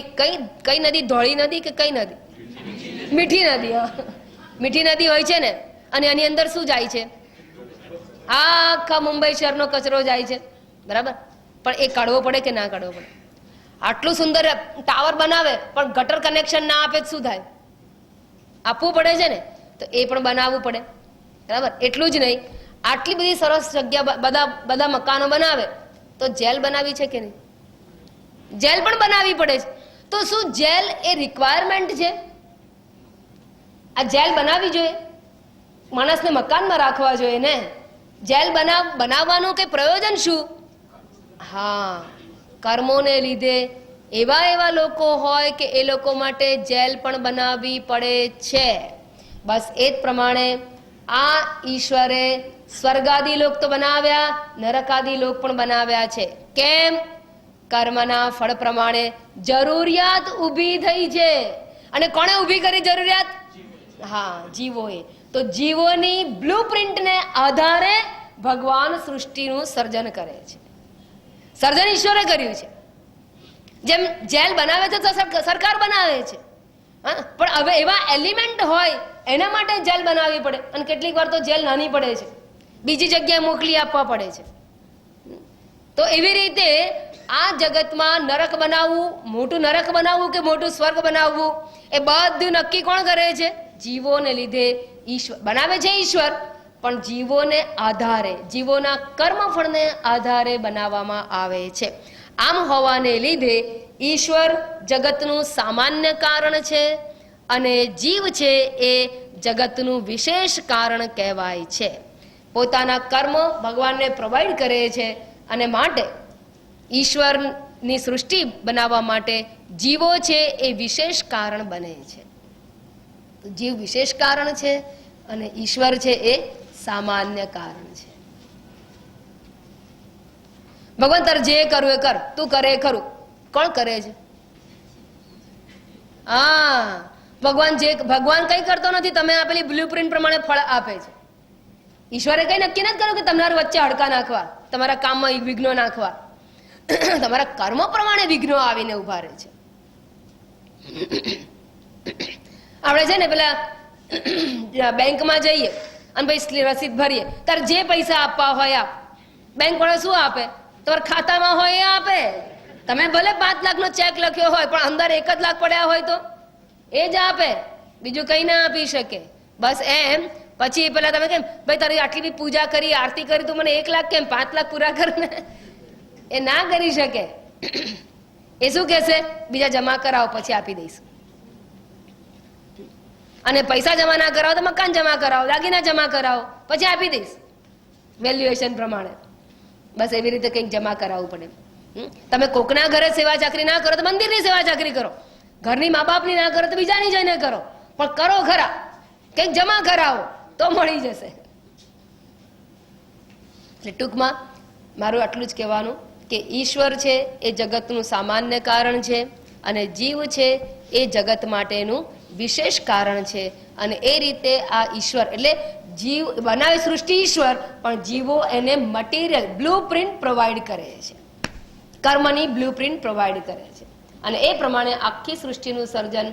કઈ નદી, ધોળી નદી કે કઈ નદી? મીઠી નદી. હા, મીઠી નદી હોય છે ને, અને એની અંદર શું જાય છે? આખા મુંબઈ શહેરનો કચરો જાય છે, બરાબર? પણ એ કાઢવો પડે કે ના કાઢવો પડે? આટલું સુંદર ટાવર બનાવે પણ ગટર કનેક્શન ના આપે શું થાય? આપવું પડે છે ને, તો એ પણ બનાવવું પડે, બરાબર? એટલું જ નહીં, આટલી બધી સરસ જગ્યા બધા મકાનો બનાવે તો જેલ બનાવી છે કે નહીં? જેલ પણ બનાવવી પડે છે. તો શું જેલ એ રિક્વાયરમેન્ટ છે? આ જેલ બનાવવી જોઈએ? માણસને મકાનમાં રાખવા જોઈએ ને? જેલ બનાવવાનું કે પ્રયોજન શું? હા, કર્મોને લીધે એવા લોકો હોય કે એ લોકો માટે જેલ પણ બનાવવી પડે છે. બસ એ જ પ્રમાણે આ ઈશ્વરે સ્વર્ગાદી લોક તો બનાવ્યા, નરકાદી લોક પણ બનાવ્યા છે. કેમ? કર્મના ફળ પ્રમાણે જરૂરિયાત ઊભી થઈ છે. અને કોણે ઊભી કરી જરૂરિયાત? હા, જીવોએ. તો જીવોની બ્લુ પ્રિન્ટને આધારે ભગવાન સૃષ્ટિનું સર્જન કરે છે. સર્જન ઈશ્વરે કર્યું છે. જેમ જેલ બનાવે છે તો સરકાર બનાવે છે, પણ હવે એવા એલિમેન્ટ હોય એના માટે જેલ બનાવવી પડે. અને કેટલીક વાર તો જેલ નાની પડે છે, બીજી જગ્યાએ મોકલી આપવા પડે છે. તો એવી રીતે આ જગતમાં નરક બનાવવું, મોટું નરક બનાવવું કે મોટું સ્વર્ગ બનાવવું, એ બધું નક્કી કોણ કરે છે? જીવોને લીધે ઈશ્વર બનાવે છે. ઈશ્વર પણ જીવોને આધારે, જીવોના કર્મફળને આધારે બનાવવામાં આવે છે. આમ હોવાને લીધે ઈશ્વર જગતનું સામાન્ય કારણ છે અને જીવ છે એ જગતનું વિશેષ કારણ કહેવાય છે. પોતાના કર્મ ભગવાનને પ્રોવાઈડ કરે છે અને માટે ઈશ્વરની સૃષ્ટિ બનાવવા માટે જીવો છે એ વિશેષ કારણ બને છે. જીવ વિશેષ કારણ છે અને ઈશ્વર છે એ સામાન્ય કારણ છે. ભગવાન તારે જે કરવું એ કર, તું કરે એ ખરું. કોણ કરે છે? હા, ભગવાન કઈ કરતો નથી. તમે આપેલી બ્લુ પ્રિન્ટ પ્રમાણે ફળ આપે છે. ઈશ્વરે કઈ નક્કી નથી કર્યું કે તમારા વચ્ચે હડકા નાખવા, તમારા કામમાં વિઘ્નો નાખવા. તમારા કર્મ પ્રમાણે વિઘ્નો આવીને ઉભા રહે છે. આપણે છે ને પેલા બેંકમાં જઈએ અને પછી રસીદ ભરીએ, તારે જે પૈસા આપવા હોય આપ. બેંક વાળા શું આપે? તમારા ખાતામાં હોય એ આપે. તમે ભલે 5 લાખનો ચેક લખ્યો હોય પણ અંદર 1 જ લાખ પડ્યા હોય તો એ જ આપે, બીજું કઈ ના આપી શકે. બસ એમ. પછી પેલા તમે કેમ ભાઈ તારી આટલી બી પૂજા કરી, આરતી કરી, તું મને 1 લાખ કેમ 5 લાખ પૂરા કર ને? એ ના કરી શકે. એ શું કહેશે? બીજા જમા કરાવો પછી આપી દઈશું. અને પૈસા જમા ના કરાવો તો મકાન જમા કરાવો, દાગીના જમા કરાવો, પછી આપી દઈશ વેલ્યુએશન પ્રમાણે. બસ એવી રીતે કંઈક જમા કરાવવું પડે. તમે કોકના ઘરે સેવા ચાકરી ના કરો તો મંદિરની સેવા ચાકરી કરો, ઘરની મા બાપની ના કરો તો બીજાની જઈને કરો, પણ કરો ખરા, કંઈક જમા કરાવો તો મળી જશે. એટલે ટૂંકમાં મારું આટલું જ કહેવાનું કે ઈશ્વર છે એ જગતનું સામાન્ય કારણ છે અને જીવ છે એ જગત માટેનું વિશેષ કારણ છે. અને એ રીતે આ ઈશ્વર એટલે જીવ બનાવે સૃષ્ટિ ઈશ્વર, પણ જીવો એને મટીરિયલ બ્લુ પ્રિન્ટ પ્રોવાઈડ કરે છે, કર્મની બ્લુ પ્રિન્ટ પ્રોવાઈડ કરે છે અને એ પ્રમાણે આખી સૃષ્ટિનું સર્જન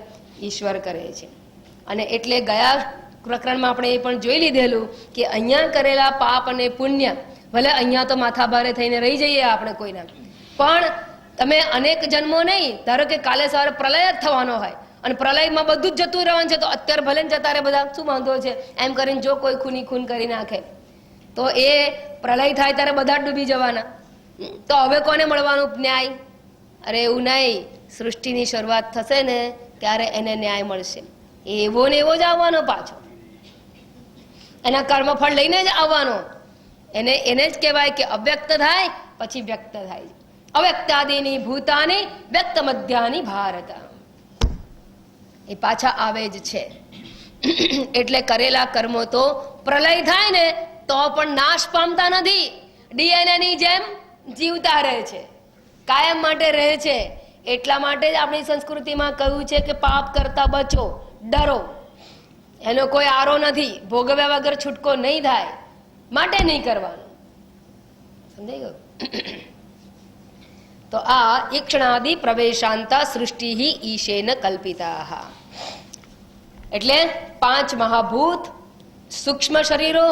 ઈશ્વર કરે છે. અને એટલે ગયા પ્રકરણમાં આપણે એ પણ જોઈ લીધેલું કે અહીંયા કરેલા પાપ અને પુણ્ય, ભલે અહીંયા તો માથાભારે થઈને રહી જઈએ આપણે કોઈના, પણ તમે અનેક જન્મો નહીં, ધારો કે કાલે સવારે પ્રલય જ થવાનો હોય અને પ્રલયમાં બધું જ જતું રહેવાનું છે, તો અત્યારે ભલે ને જતા રહે બધા, શું વાંધો છે એમ કરીને જો કોઈ ખૂન કરી નાખે તો એ પ્રલય થાય ત્યારે બધા ડૂબી જવાના. તો હવે કોને મળવાનું ન્યાય? અરે એવું નહીં, સૃષ્ટિની શરૂઆત થશે ને ત્યારે એને ન્યાય મળશે. એવો ને એવો જ આવવાનો પાછો, એના કર્મફળ લઈને જ આવવાનો. એને જ કહેવાય કે અવ્યક્ત થાય પછી વ્યક્ત થાય. અવ્યક્તાદિની ભૂતાની વ્યક્ત મધ્યાની ભારત, એ પાછા આવે જ છે. એટલે કરેલા કર્મો તો પ્રલય થાય ને તો પણ નાશ પામતા નથી, ડીએનએ ની જેમ જીવતા રહે છે, કાયમ માટે રહે છે. એટલા માટે જ આપણી સંસ્કૃતિમાં કહ્યું છે કે પાપ કરતા બચો, ડરો, એનો કોઈ આરો નથી, ભોગવ્યા વગર છૂટકો નહીં થાય, માટે નહીં કરવાનું. સમજાઈ ગયું? તો આ ઈક્ષણાદિ પ્રવેશાંતા સૃષ્ટિ ઈશેન કલ્પિતા. એટલે 5 મહાભૂત, સૂક્ષ્મ શરીરો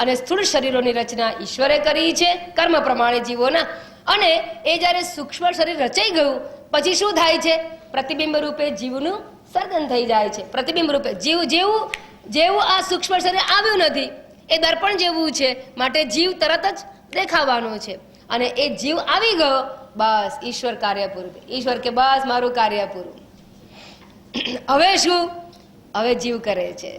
અને સ્થૂળ શરીરોની રચના ઈશ્વરે કરી છે કર્મ પ્રમાણે જીવોના. અને એ જ્યારે સૂક્ષ્મ શરીર રચાઈ ગયું પછી શું થાય છે? પ્રતિબિંબ રૂપે જીવનું સર્જન થઈ જાય છે. પ્રતિબિંબ રૂપે જીવ જેવું આ સૂક્ષ્મ શરીર આવ્યું નથી, એ દર્પણ જેવું છે, માટે જીવ તરત જ દેખાવાનો છે. અને એ જીવ આવી ગયો, બસ ઈશ્વર કાર્ય પૂરું. ઈશ્વર કે બસ મારું કાર્ય પૂરું. હવે શું? હવે જીવ કરે છે.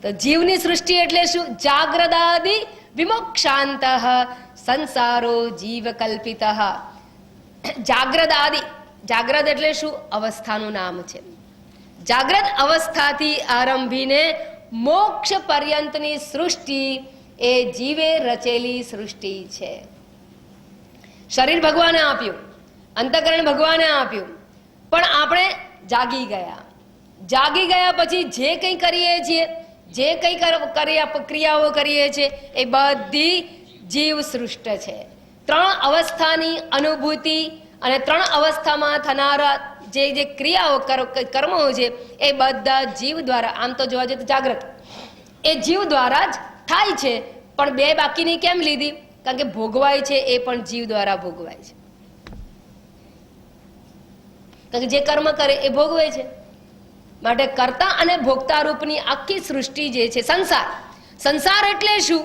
તો જીવની સૃષ્ટિ એટલે શું? જાગ્રદાદિ વિમોક્ષાંત સંસારો જીવ કલ્પિત. જાગ્રત આદિ, જાગ્રત એટલે શું? અવસ્થાનું નામ છે. જાગ્રત અવસ્થાથી આરંભીને મોક્ષ પર્યંતની સૃષ્ટિ એ જીવે રચેલી સૃષ્ટિ છે. શરીર ભગવાને આપ્યું, અંતઃકરણ ભગવાને આપ્યું, પણ આપણે જાગી ગયા. જાગી ગયા પછી જે કંઈ કરીએ છીએ, જે કંઈ ક્રિયાઓ કરીએ છીએ, એ બધી જીવ સૃષ્ટ છે. 3 અવસ્થાની અનુભૂતિ અને 3 અવસ્થામાં થનારા જે ક્રિયાઓ કર્મો છે એ બધા જીવ દ્વારા, આમ તો જોવા જઈએ તો જાગ્રત એ જીવ દ્વારા જ થાય છે. પણ 2 બાકીની કેમ લીધી? કારણ કે ભોગવાય છે એ પણ જીવ દ્વારા ભોગવાય છે. કારણ કે જે કર્મ કરે એ ભોગવે છે. માટે કર્તા અને ભોગતા રૂપની આખી સૃષ્ટિ જે છે સંસાર. સંસાર એટલે શું?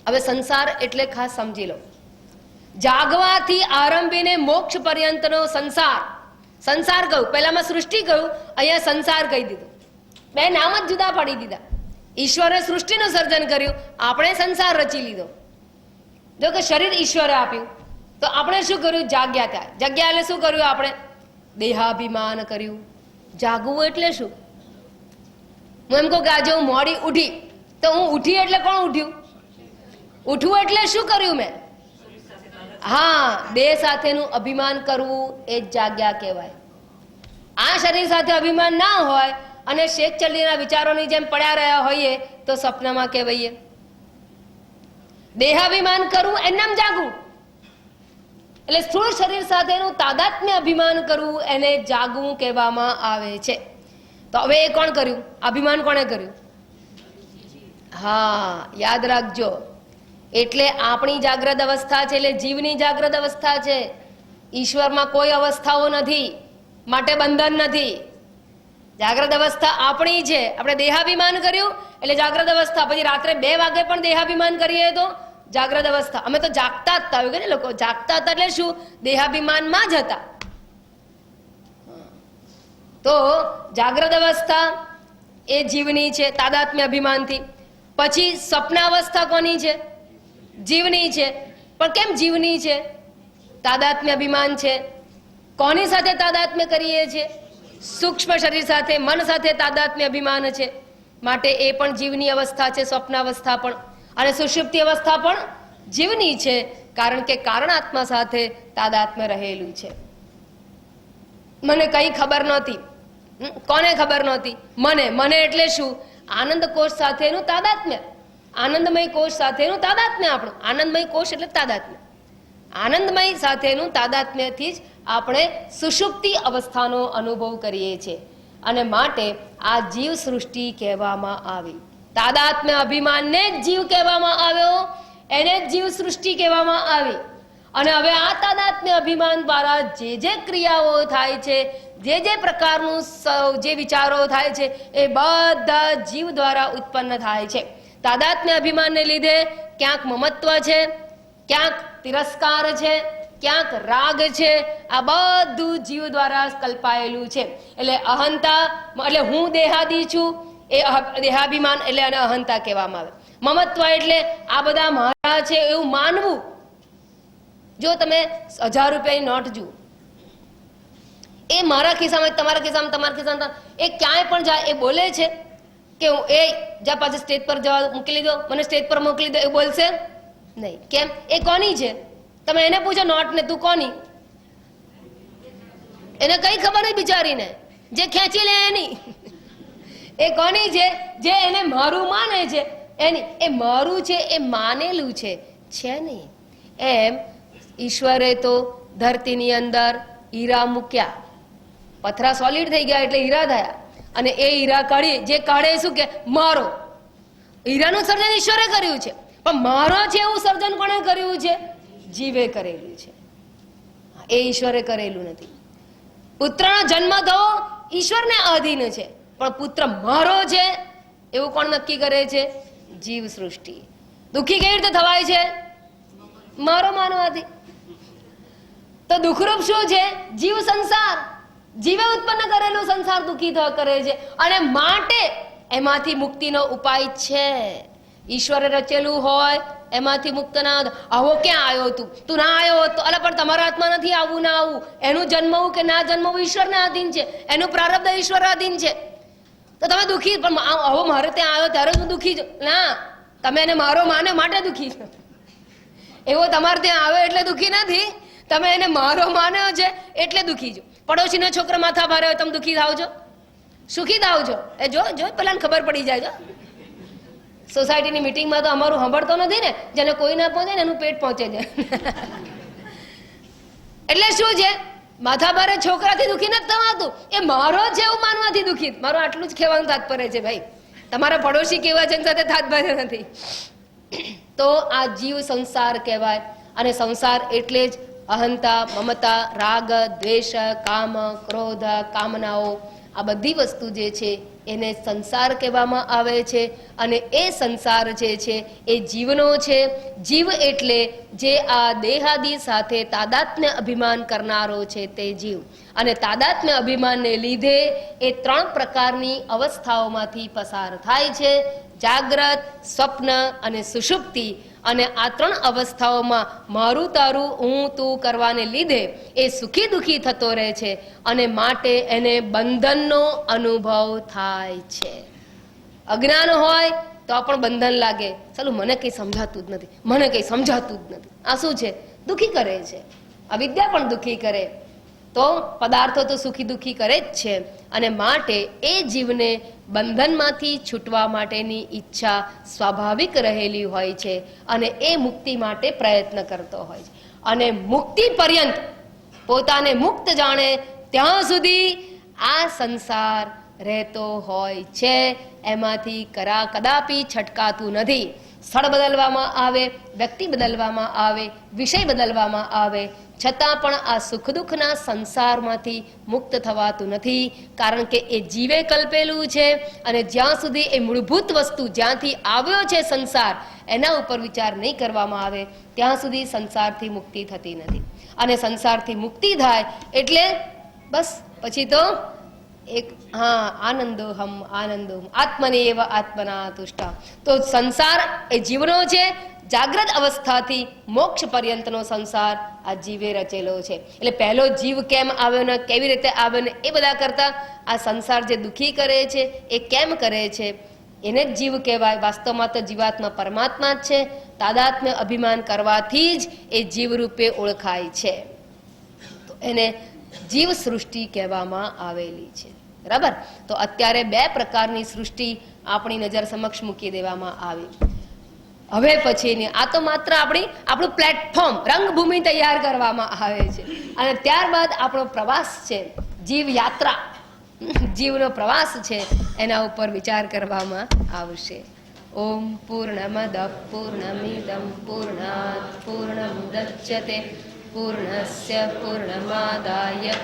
હવે સંસાર એટલે ખાસ સમજી લો. જાગવાથી આરંભીને મોક્ષ પર્યંતનો સંસાર. સંસાર કહ્યું, પહેલામાં સૃષ્ટિ કહ્યું, અહીંયા સંસાર કહી દીધું. 2 નામ જ જુદા પાડી દીધા. ઈશ્વરે સૃષ્ટિનું સર્જન કર્યું, આપણે સંસાર રચી લીધો. જો કે શરીર ઈશ્વરે આપ્યું, તો આપણે શું કર્યું? જાગ્યા. ત્યાં જગ્યા એટલે શું કર્યું? આપણે દેહાભિમાન કર્યું. જાગવું એટલે શું? હું એમ કહું કે આજે હું મોડી ઉઠી, તો હું ઉઠી એટલે કોણ ઉઠ્યું? ઉઠવું એટલે શું કર્યું મેં? હા, દેહ સાથેનું અભિમાન કરવું એ જ જાગ્યા કહેવાય. આ શરીર સાથે અભિમાન ના હોય અને શેખ ચલ્લીના વિચારોની જેમ પડ્યા રહ્યા હોઈએ તો સપનામાં કહેવાય. દેહાભિમાન કરવું એમ નામ જાગવું. એટલે સ્થૂળ શરીર સાથેનું તાદાત્મ્ય અભિમાન કરવું એને જાગવું કહેવામાં આવે છે. તો હવે એ કોણ કર્યું? અભિમાન કોણે કર્યું? હા, યાદ રાખજો. એટલે આપણી જાગ્રત અવસ્થા છે, એટલે જીવની જાગ્રત અવસ્થા છે. ઈશ્વરમાં કોઈ અવસ્થાઓ નથી, માટે બંધન નથી. જાગ્રત અવસ્થા આપણી છે. આપણે દેહાભિમાન કર્યું એટલે જાગ્રત અવસ્થા. પછી રાત્રે 2 વાગે પણ દેહાભિમાન કરીએ તો જાગ્રત અવસ્થા. અમે તો જાગતા જ હતા, ને લોકો જાગતા હતા એટલે શું? દેહાભિમાનમાં જ હતા. તો જાગ્રત અવસ્થા એ જીવની છે તાદાત્મ્ય અભિમાનથી. પછી સ્વપ્નાવસ્થા કોની છે? જીવની છે. પણ કેમ જીવની છે? તાદાત્મ્ય અભિમાન છે. કોની સાથે તાદાત્મ્ય કરીએ છીએ? સૂક્ષ્મ શરીર સાથે, મન સાથે તાદાત્મ્ય અભિમાન છે. માટે એ પણ જીવની અવસ્થા છે, સ્વપ્નાવસ્થા પણ. અને સુષુપ્તિ અવસ્થા પણ જીવની છે, કારણ કે કારણાત્મા સાથે તાદાત્મ્ય રહેલું છે. મને કઈ ખબર નહોતી. કોને ખબર નહોતી? મને એટલે શું? આનંદ કોષ સાથેનું તાદાત્મ્ય. આનંદમય કોષ સાથેનું તાદાત્મ્ય આપણું. આનંદમય કોષ એટલે તાદાત્મ્ય. આનંદમય સાથેનું તાદાત્મ્યથી જ આપણે સુષુપ્તિ અવસ્થાનો અનુભવ કરીએ છીએ. અને માટે આ જીવ સૃષ્ટિ કહેવામાં આવી. તાદાત્મ્ય અભિમાનને જ જીવ કહેવામાં આવ્યો, એને જ જીવ સૃષ્ટિ કહેવામાં આવી. અને હવે આ તાદાત્મ્ય અભિમાન દ્વારા જે ક્રિયાઓ થાય છે, જે પ્રકારનું જે વિચારો થાય છે, એ બધા જીવ દ્વારા ઉત્પન્ન થાય છે. તાદાત્મ્ય અભિમાનને લીધે ક્યાંક મમત્વ છે, ક્યાંક તિરસ્કાર છે, ક્યાંક રાગ છે. આ બધું જીવ દ્વારા કલ્પાયેલું છે. એટલે અહંતા એટલે હું દેહાદી છું, એ દેહાભિમાન એટલે આને અહંતા કહેવામાં આવે. મમત્વ એટલે આ બધા મારા છે એવું માનવું. જો તમે 1000 રૂપિયાની નોટ જુઓ, એ મારા ખિસ્સામાં, તમારા ખિસ્સામાં, તમારા ખિસ્સામાં, એ ક્યાંય પણ જાય એ બોલે છે કે હું એ જા પાછું સ્ટેજ પર જવા મોકલી દો, મને સ્ટેજ પર મોકલી દો, એ બોલશે નહીં. કેમ? એ કોની છે? તમે એને પૂછો નોટ ને, તું કોની? એને કઈ ખબર નહીં બિચારીને, જે ખેંચી લે એની. એ કોની છે? જે એને મારું માને છે એની. એ મારું છે એ માનેલું છે નહીં. એમ ઈશ્વરે તો ધરતીની અંદર હીરા મૂક્યા, પથરા સોલિડ થઈ ગયા એટલે હીરા થયા, અને એ હીરા કાઢી, જે કાઢે શું કે મારો. હીરાનું સર્જન ઈશ્વરે કર્યું છે, પણ મારો છે એવું સર્જન કોણે કર્યું છે? જીવે કરેલું છે. એ ઈશ્વરે કરેલું નથી. પુત્રનો જન્મ થવો ઈશ્વરને આધીન છે, પણ પુત્ર મારો છે એવું કોણ નક્કી કરે છે? જીવ સૃષ્ટિ. દુઃખી કેવી રીતે થવાય છે? મારો માનવાથી. તો દુઃખરૂપ શું છે? જીવ સંસાર. જીવે ઉત્પન્ન કરેલું સંસાર દુઃખી કરે છે, અને માટે એમાંથી મુક્તિનો ઉપાય છે. ઈશ્વરે રચેલું હોય એમાંથી મુક્ત ના. આવો ક્યાં આવ્યો તું ના આવ્યો તો? અલા પણ તમારા હાથમાં નથી આવવું ના આવવું. એનું જન્મવું કે ના જન્મવું ઈશ્વરને આધીન છે, એનું પ્રારબ્ધ ઈશ્વર આધીન છે. તો તમે દુઃખી, પણ આવો મારે ત્યાં આવ્યો ત્યારે હું દુઃખી છું ના. તમે એને મારો માને માટે દુઃખી છો. એવો તમારે ત્યાં આવ્યો એટલે દુઃખી નથી, તમે એને મારો માન્યો છે એટલે દુઃખી છો. પડોશીનો છોકરો માથા ભારે હોય તમે દુઃખી થાવ છો? સુખી થાવ છો? એ જો પેલા ખબર પડી જાય છે. સોસાયટીની મિટિંગમાં તો અમારું સાંભળતો નથી ને, જેને કોઈ ના પહોંચે ને એનું પેટ પહોંચે છે. એટલે શું છે? માથા ભારે છોકરાથી દુઃખી નથી થવાતું, એ મારો છે એવું માનવાથી દુઃખી. મારું આટલું જ કહેવાનું તાત્પર્ય છે ભાઈ. તમારા પડોશી કેવા છે સાથે તાત્પર્ય નથી. તો આ જીવ સંસાર કહેવાય. અને સંસાર એટલે જ અહંતા, મમતા, રાગ, દ્વેષ, કામ, ક્રોધ, કામનાઓ, આ બધી વસ્તુ જે છે એને સંસાર કહેવામાં આવે છે. અને એ સંસાર જે છે એ જીવનો છે. જીવ એટલે જે આ દેહાદિ સાથે તાદાત્મ્ય અભિમાન કરનારો છે તે જીવ. અને તાદાત્મ્ય અભિમાનને લીધે એ 3 પ્રકારની અવસ્થાઓમાંથી પસાર થાય છે: જાગ્રત, સ્વપ્ન અને સુષુપ્તિ. અને આ 3 અવસ્થાઓમાં મારું તારું હું તું કરવાને લીધે એ સુખી દુઃખી થતો રહે છે, અને માટે એને બંધનનો અનુભવ થાય છે. અજ્ઞાન હોય તો પણ બંધન લાગે. ચાલો મને કંઈ સમજાતું જ નથી, મને કંઈ સમજાતું જ નથી. આ શું છે? દુઃખી કરે છે. અવિદ્યા પણ દુઃખી કરે. તો પદાર્થો તો સુખી દુઃખી કરે જ છે. અને માટે એ જીવને બંધનમાંથી છૂટવા માટેની ઈચ્છા સ્વાભાવિક રહેલી હોય છે, અને એ મુક્તિ માટે પ્રયત્ન કરતો હોય છે. અને મુક્તિ પર્યંત પોતાને મુક્ત જાણે ત્યાં સુધી આ સંસાર રહેતો હોય છે. એમાંથી કદાપી છટકાતું નથી. સ્થળ બદલવામાં આવે, વ્યક્તિ બદલવામાં આવે, વિષય બદલવામાં આવે, છતાં પણ આ સુખ દુઃખના સંસારમાંથી મુક્ત થવાતું નથી. કારણ કે એ જીવે કલ્પેલું છે, અને જ્યાં સુધી એ મૂળભૂત વસ્તુ જ્યાંથી આવ્યો છે સંસાર, એના ઉપર વિચાર નહીં કરવામાં આવે ત્યાં સુધી સંસારથી મુક્તિ થતી નથી. અને સંસારથી મુક્તિ થાય એટલે બસ પછી તો એક આનંદોહમ આત્મનેવ આત્મના તુષ્ટા. તો સંસાર એ જીવનો છે. જાગ્રત અવસ્થાથી મોક્ષ પર્યંતનો સંસાર આ જીવે રચેલો છે. એટલે પહેલો જીવ કેમ આવ્યો ને કેવી રીતે આવ્યો ને એ બધા કરતા આ સંસાર જે દુઃખી કરે છે એ કેમ કરે છે એને જ જીવ કહેવાય. વાસ્તવમાં તો જીવાત્મા પરમાત્મા જ છે. તાદાત્મ્ય અભિમાન કરવાથી જ એ જીવ રૂપે ઓળખાય છે. તો એને જીવ સૃષ્ટિ કહેવામાં આવેલી છે. બરાબર. તો અત્યારે 2 પ્રકારની સૃષ્ટિ આપણી નજર સમક્ષ મૂકી દેવામાં આવી. હવે પછીની આ તો માત્ર આપણું પ્લેટફોર્મ, રંગભૂમિ તૈયાર કરવામાં આવે છે. અને ત્યારબાદ આપણો પ્રવાસ છે, જીવ યાત્રા, જીવનો પ્રવાસ છે, એના ઉપર વિચાર કરવામાં આવશે. ઓમ પૂર્ણમદ પૂર્ણમિદં પૂર્ણાત પૂર્ણમુદચ્યતે પૂર્ણસ્ય પૂર્ણમાદાય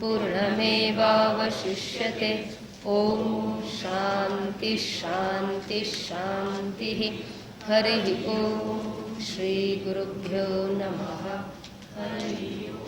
પૂર્ણમેવાવશિષ્યતે. ઓમ શાંતિ શાંતિ શાંતિ. હરિ ઓમ. શ્રી ગુરુભ્યો નમઃ. હરિ ઓમ.